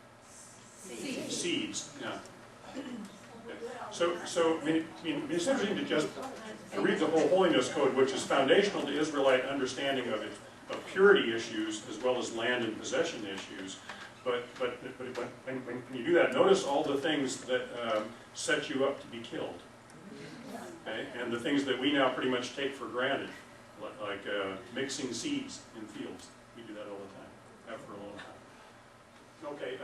Seeds, yeah. So I mean, it's interesting to just read the whole Holiness Code, which is foundational to Israelite understanding of purity issues as well as land and possession issues. But when you do that, notice all the things that set you up to be killed, okay? And the things that we now pretty much take for granted, like mixing seeds in fields. We do that all the time, have for a long time. Okay,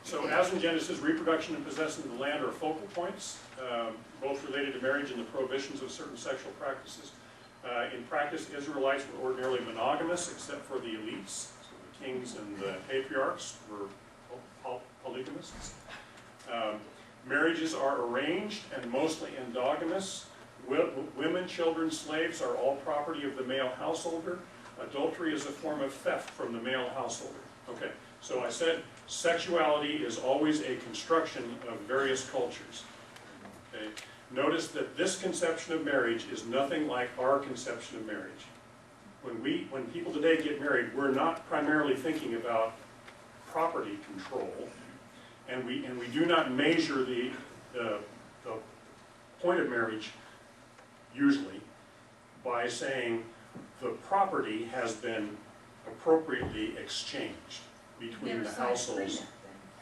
so as in Genesis, reproduction and possessing the land are focal points, both related to marriage and the prohibitions of certain sexual practices. In practice, Israelites were ordinarily monogamous, except for the elites. So the kings and the patriarchs were polygamists. Marriages are arranged and mostly endogamous. Women, children, slaves are all property of the male householder. Adultery is a form of theft from the male householder. Okay, so I said sexuality is always a construction of various cultures. Okay? Notice that this conception of marriage is nothing like our conception of marriage. When people today get married, we're not primarily thinking about property control, and we do not measure the point of marriage usually by saying the property has been appropriately exchanged between the households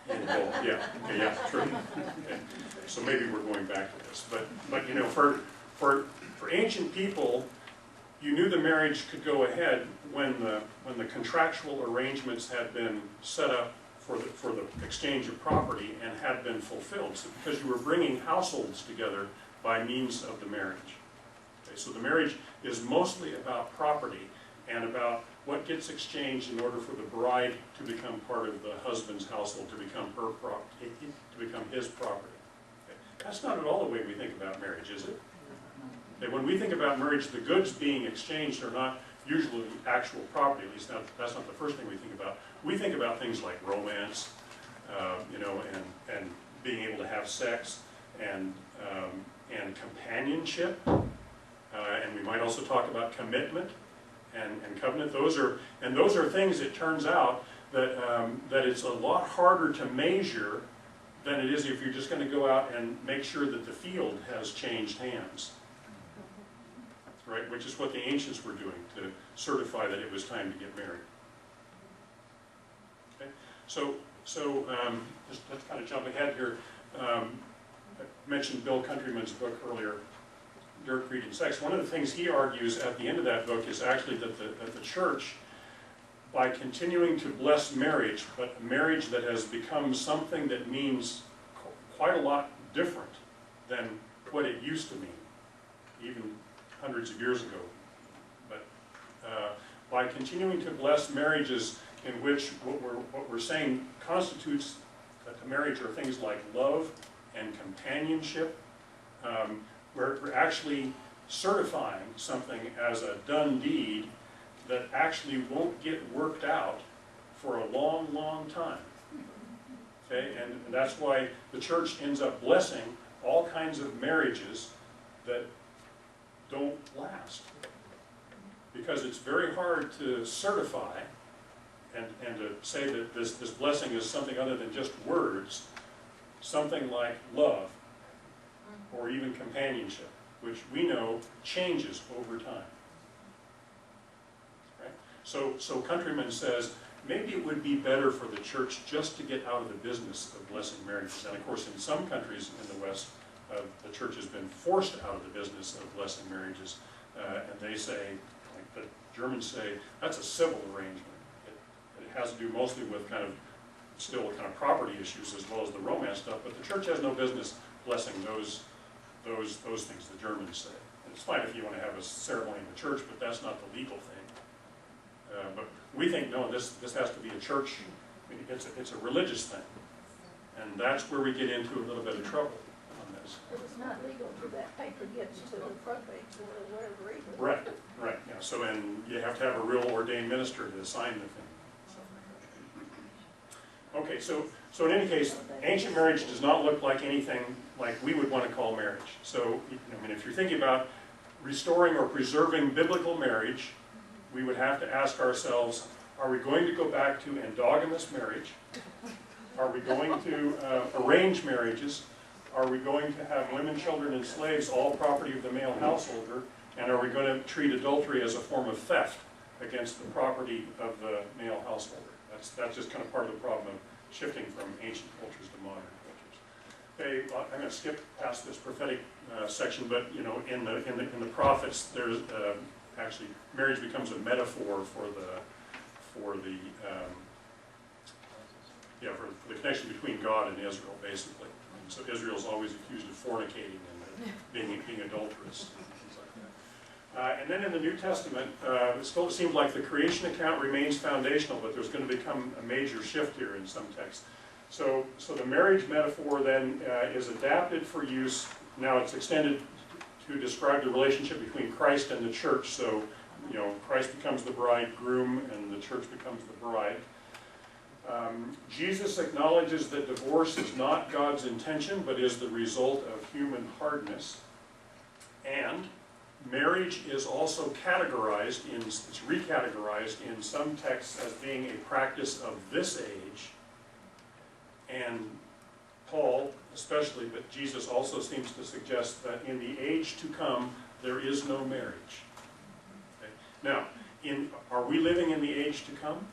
involved. Yeah, okay, yeah, true. Okay. So maybe we're going back to this, but you know, for ancient people, you knew the marriage could go ahead when the contractual arrangements had been set up for the exchange of property and had been fulfilled. So because you were bringing households together by means of the marriage. Okay, so the marriage is mostly about property and about what gets exchanged in order for the bride to become part of the husband's household, to become her property, to become his property. Okay. That's not at all the way we think about marriage, is it? Okay, when we think about marriage, the goods being exchanged are not usually actual property. At least that's not the first thing we think about. We think about things like romance, you know, and being able to have sex and companionship, and we might also talk about commitment and covenant. Those are things, it turns out, that it's a lot harder to measure than it is if you're just going to go out and make sure that the field has changed hands, right? Which is what the ancients were doing to certify that it was time to get married. Okay, so let's kind of jump ahead here. I mentioned Bill Countryman's book earlier, Dirt, Greed, and Sex. One of the things he argues at the end of that book is actually that the church, by continuing to bless marriage, but a marriage that has become something that means quite a lot different than what it used to mean, even hundreds of years ago. But by continuing to bless marriages in which what we're saying constitutes that the marriage are things like love and companionship, we're actually certifying something as a done deed that actually won't get worked out for a long, long time. Okay, and that's why the church ends up blessing all kinds of marriages that don't last. Because it's very hard to certify and to say that this blessing is something other than just words, something like love or even companionship, which we know changes over time. Right? So Countryman says, maybe it would be better for the church just to get out of the business of blessing marriages. And of course, in some countries in the West, the church has been forced out of the business of blessing marriages. And they say, like the Germans say, that's a civil arrangement. It has to do mostly with still kind of property issues as well as the romance stuff, but the church has no business blessing those things the Germans say. And it's fine if you want to have a ceremony in the church, but that's not the legal thing. But we think, no, this has to be a church, it's a religious thing. And that's where we get into a little bit of trouble on is. It's not legal till that paper gets to the probate court or whatever either. Right, right, yeah, so, and you have to have a real ordained minister to sign the thing. Okay, so in any case, ancient marriage does not look like anything like we would want to call marriage. So, I mean, if you're thinking about restoring or preserving biblical marriage, we would have to ask ourselves, are we going to go back to endogamous marriage? Are we going to arrange marriages? Are we going to have women, children, and slaves all property of the male householder? And are we going to treat adultery as a form of theft against the property of the male householder? That's just kind of part of the problem of shifting from ancient cultures to modern cultures. Okay, I'm going to skip past this prophetic section, but in the prophets, there's actually marriage becomes a metaphor for the connection between God and Israel, basically. And so Israel's always accused of fornicating and being adulterous. And then in the New Testament, it still seems like the creation account remains foundational, but there's going to become a major shift here in some texts. So the marriage metaphor then is adapted for use. Now it's extended to describe the relationship between Christ and the church. So, Christ becomes the bridegroom and the church becomes the bride. Jesus acknowledges that divorce is not God's intention, but is the result of human hardness. And marriage is also it's recategorized in some texts as being a practice of this age. And Paul especially, but Jesus also seems to suggest that in the age to come, there is no marriage. Okay. Now, are we living in the age to come?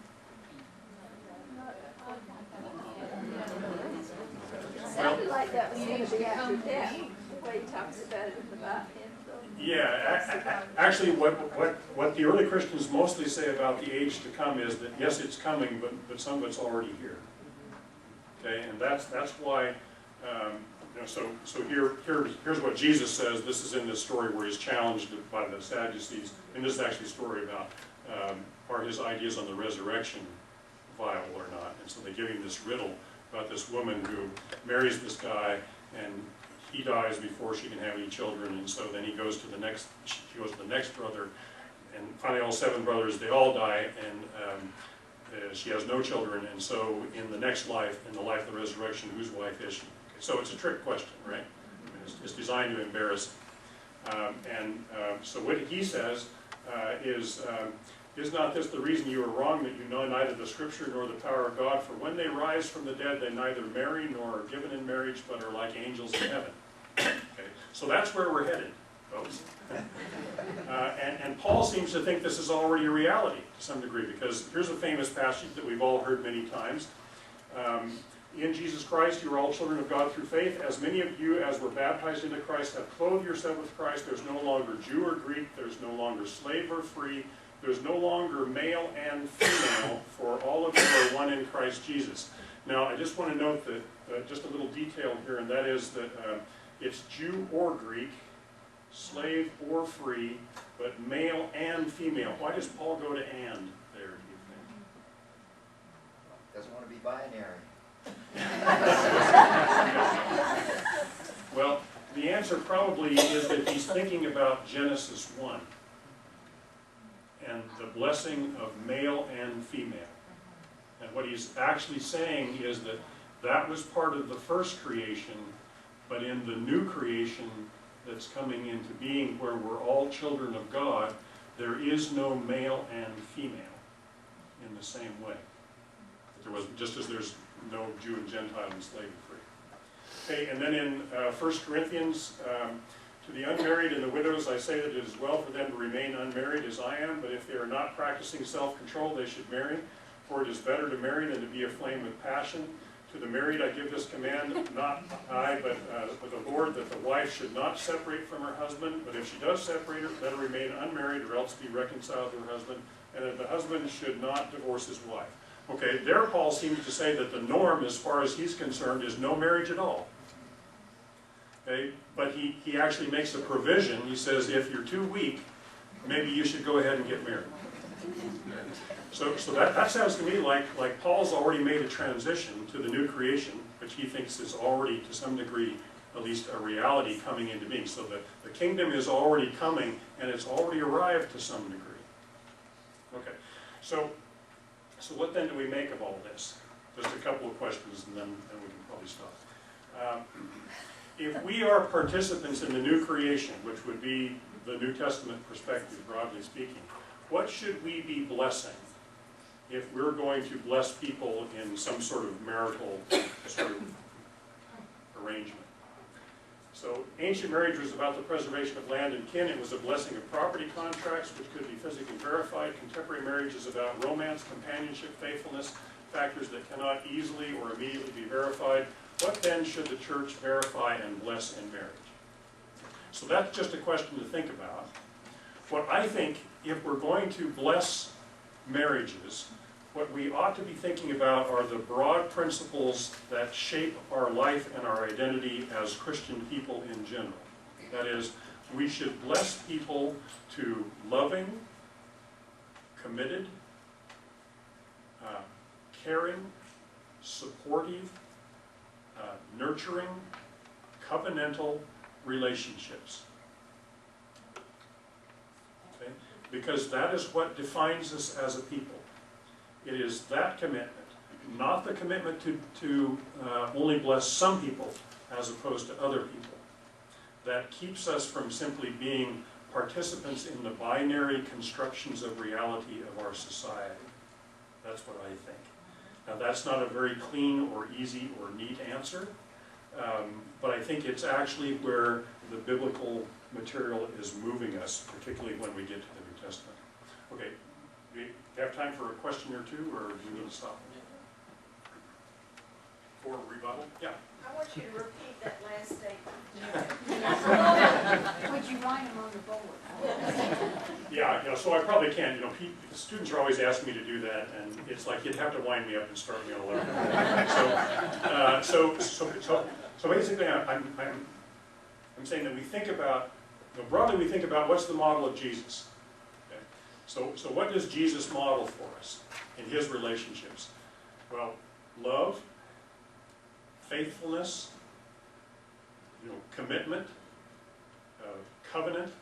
Sounded like that was going to be after death, the way he talks about it in the Bible. Yeah, actually what the early Christians mostly say about the age to come is that yes, it's coming, but some of it's already here. Okay, and that's why, so here's what Jesus says. This is in this story where he's challenged by the Sadducees, and this is actually a story about are his ideas on the resurrection viable or not. And so they give him this riddle about this woman who marries this guy, and he dies before she can have any children, and so then she goes to the next brother, and finally all 7 brothers, they all die, and she has no children, and so in the next life, in the life of the resurrection, whose wife is she? Okay, so it's a trick question, right? I mean, it's designed to embarrass. So what he says is not this the reason you are wrong, that you know neither the Scripture nor the power of God? For when they rise from the dead, they neither marry nor are given in marriage, but are like angels in heaven. Okay, so that's where we're headed, folks. And Paul seems to think this is already a reality to some degree, because here's a famous passage that we've all heard many times. In Jesus Christ, you are all children of God through faith. As many of you as were baptized into Christ have clothed yourself with Christ. There's no longer Jew or Greek. There's no longer slave or free. There's no longer male and female, for all of you are one in Christ Jesus. Now, I just want to note that just a little detail here, and that is that it's Jew or Greek, slave or free, but male and female. Why does Paul go to "and" there, do you think? Doesn't want to be binary. Well, the answer probably is that he's thinking about Genesis 1 and the blessing of male and female. And what he's actually saying is that that was part of the first creation, but in the new creation that's coming into being, where we're all children of God, there is no male and female in the same way. There was, just as there's no Jew and Gentile and slave and free. Okay, and then in 1 Corinthians, to the unmarried and the widows, I say that it is well for them to remain unmarried as I am, but if they are not practicing self-control, they should marry, for it is better to marry than to be aflame with passion. To the married I give this command, not I, but the Lord, that the wife should not separate from her husband, but if she does separate her, let her remain unmarried, or else be reconciled to her husband, and that the husband should not divorce his wife. Okay, there Paul seems to say that the norm, as far as he's concerned, is no marriage at all. Okay, but he actually makes a provision. He says, if you're too weak, maybe you should go ahead and get married. So that sounds to me like Paul's already made a transition to the new creation, which he thinks is already, to some degree, at least a reality coming into being. So the kingdom is already coming, and it's already arrived to some degree. Okay, so what then do we make of all this? Just a couple of questions, and then we can probably stop. If we are participants in the new creation, which would be the New Testament perspective, broadly speaking, what should we be blessing if we're going to bless people in some sort of marital sort of arrangement? So ancient marriage was about the preservation of land and kin. It was a blessing of property contracts, which could be physically verified. Contemporary marriage is about romance, companionship, faithfulness, factors that cannot easily or immediately be verified. What then should the church verify and bless in marriage? So that's just a question to think about. What I think, if we're going to bless marriages, what we ought to be thinking about are the broad principles that shape our life and our identity as Christian people in general. That is, we should bless people to loving, committed, caring, supportive, nurturing, covenantal relationships. Okay? Because that is what defines us as a people. It is that commitment, not the commitment to only bless some people as opposed to other people, that keeps us from simply being participants in the binary constructions of reality of our society. That's what I think. Now, that's not a very clean or easy or neat answer, but I think it's actually where the biblical material is moving us, particularly when we get to the New Testament. Okay, do we have time for a question or two, or do we need to stop? For rebuttal? Yeah. I want you to repeat that last statement. Would you write them on the board? Yeah, so I probably can. The students are always asking me to do that, and it's like you'd have to wind me up and start me all over. So basically, I'm saying that we think about, broadly we think about what's the model of Jesus. Okay? So what does Jesus model for us in his relationships? Well, love, faithfulness, commitment, covenant.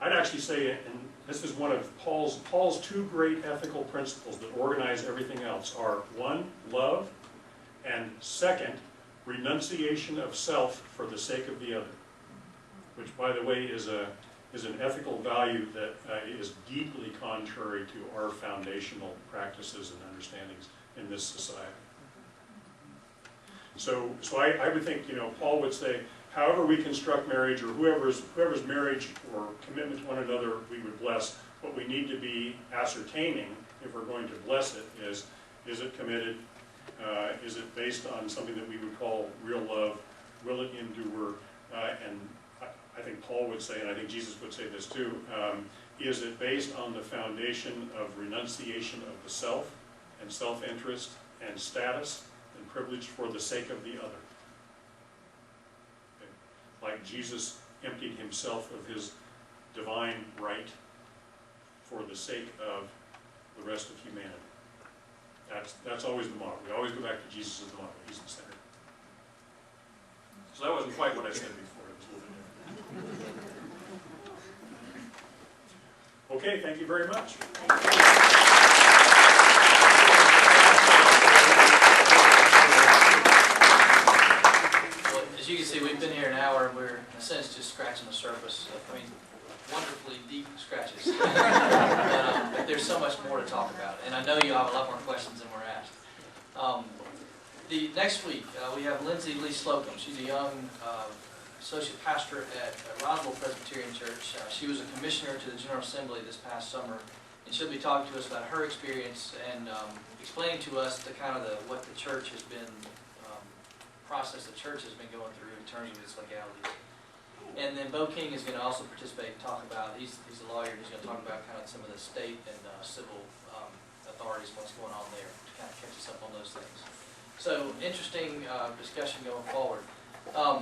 I'd actually say, and this is one of Paul's two great ethical principles that organize everything else, are one, love, and second, renunciation of self for the sake of the other, which, by the way, is an ethical value that is deeply contrary to our foundational practices and understandings in this society. So I would think, Paul would say, however we construct marriage, or whoever's marriage or commitment to one another we would bless, what we need to be ascertaining, if we're going to bless it, is it committed? Is it based on something that we would call real love? Will it endure? And I think Paul would say, and I think Jesus would say this too, is it based on the foundation of renunciation of the self and self-interest and status and privilege for the sake of the other? Like Jesus emptied himself of his divine right for the sake of the rest of humanity. That's always the model. We always go back to Jesus as the model. He's the center. So that wasn't quite what I said before. It was a little bit different. Okay, thank you very much. Well, as you can see, we've been here an hour, and we're, in a sense, just scratching the surface. I mean, wonderfully deep scratches. But there's so much more to talk about, and I know you have a lot more questions than we're asked. The next week, we have Lindsay Lee Slocum. She's a young associate pastor at Decatur Presbyterian Church. She was a commissioner to the General Assembly this past summer, and she'll be talking to us about her experience and explaining to us what the church has been, process the church has been going through in terms of its legalities. And then Bo King is going to also participate and talk about, he's a lawyer, and he's going to talk about kind of some of the state and civil authorities, what's going on there, to kind of catch us up on those things. So, interesting discussion going forward. The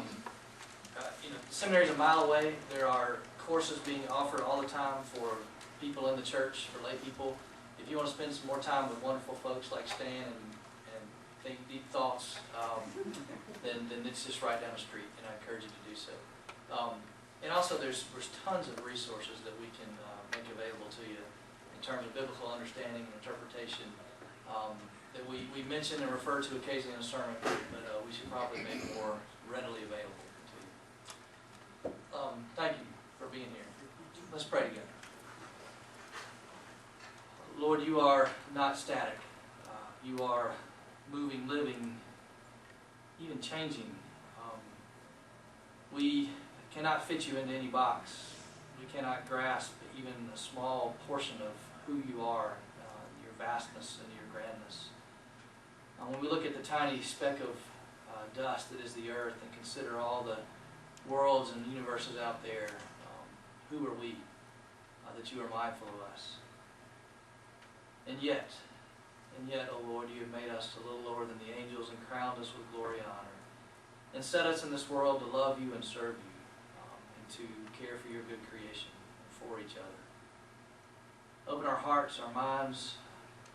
seminary's a mile away. There are courses being offered all the time for people in the church, for lay people. If you want to spend some more time with wonderful folks like Stan and think deep thoughts, then it's just right down the street, and I encourage you to do so. And also, there's tons of resources that we can make available to you in terms of biblical understanding and interpretation that we mention and refer to occasionally in a sermon, but we should probably make more readily available to you. Thank you for being here. Let's pray together. Lord, you are not static. You are moving, living, even changing. We cannot fit you into any box. We cannot grasp even a small portion of who you are, your vastness and your grandness. When we look at the tiny speck of dust that is the earth and consider all the worlds and universes out there, who are we that you are mindful of us? And yet, oh Lord, you have made us a little lower than the angels and crowned us with glory and honor, and set us in this world to love you and serve you, and to care for your good creation and for each other. Open our hearts, our minds,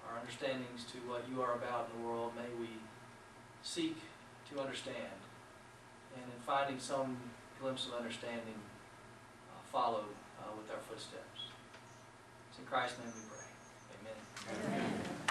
our understandings to what you are about in the world. May we seek to understand, and in finding some glimpse of understanding, follow with our footsteps. It's in Christ's name we pray. Amen. Amen.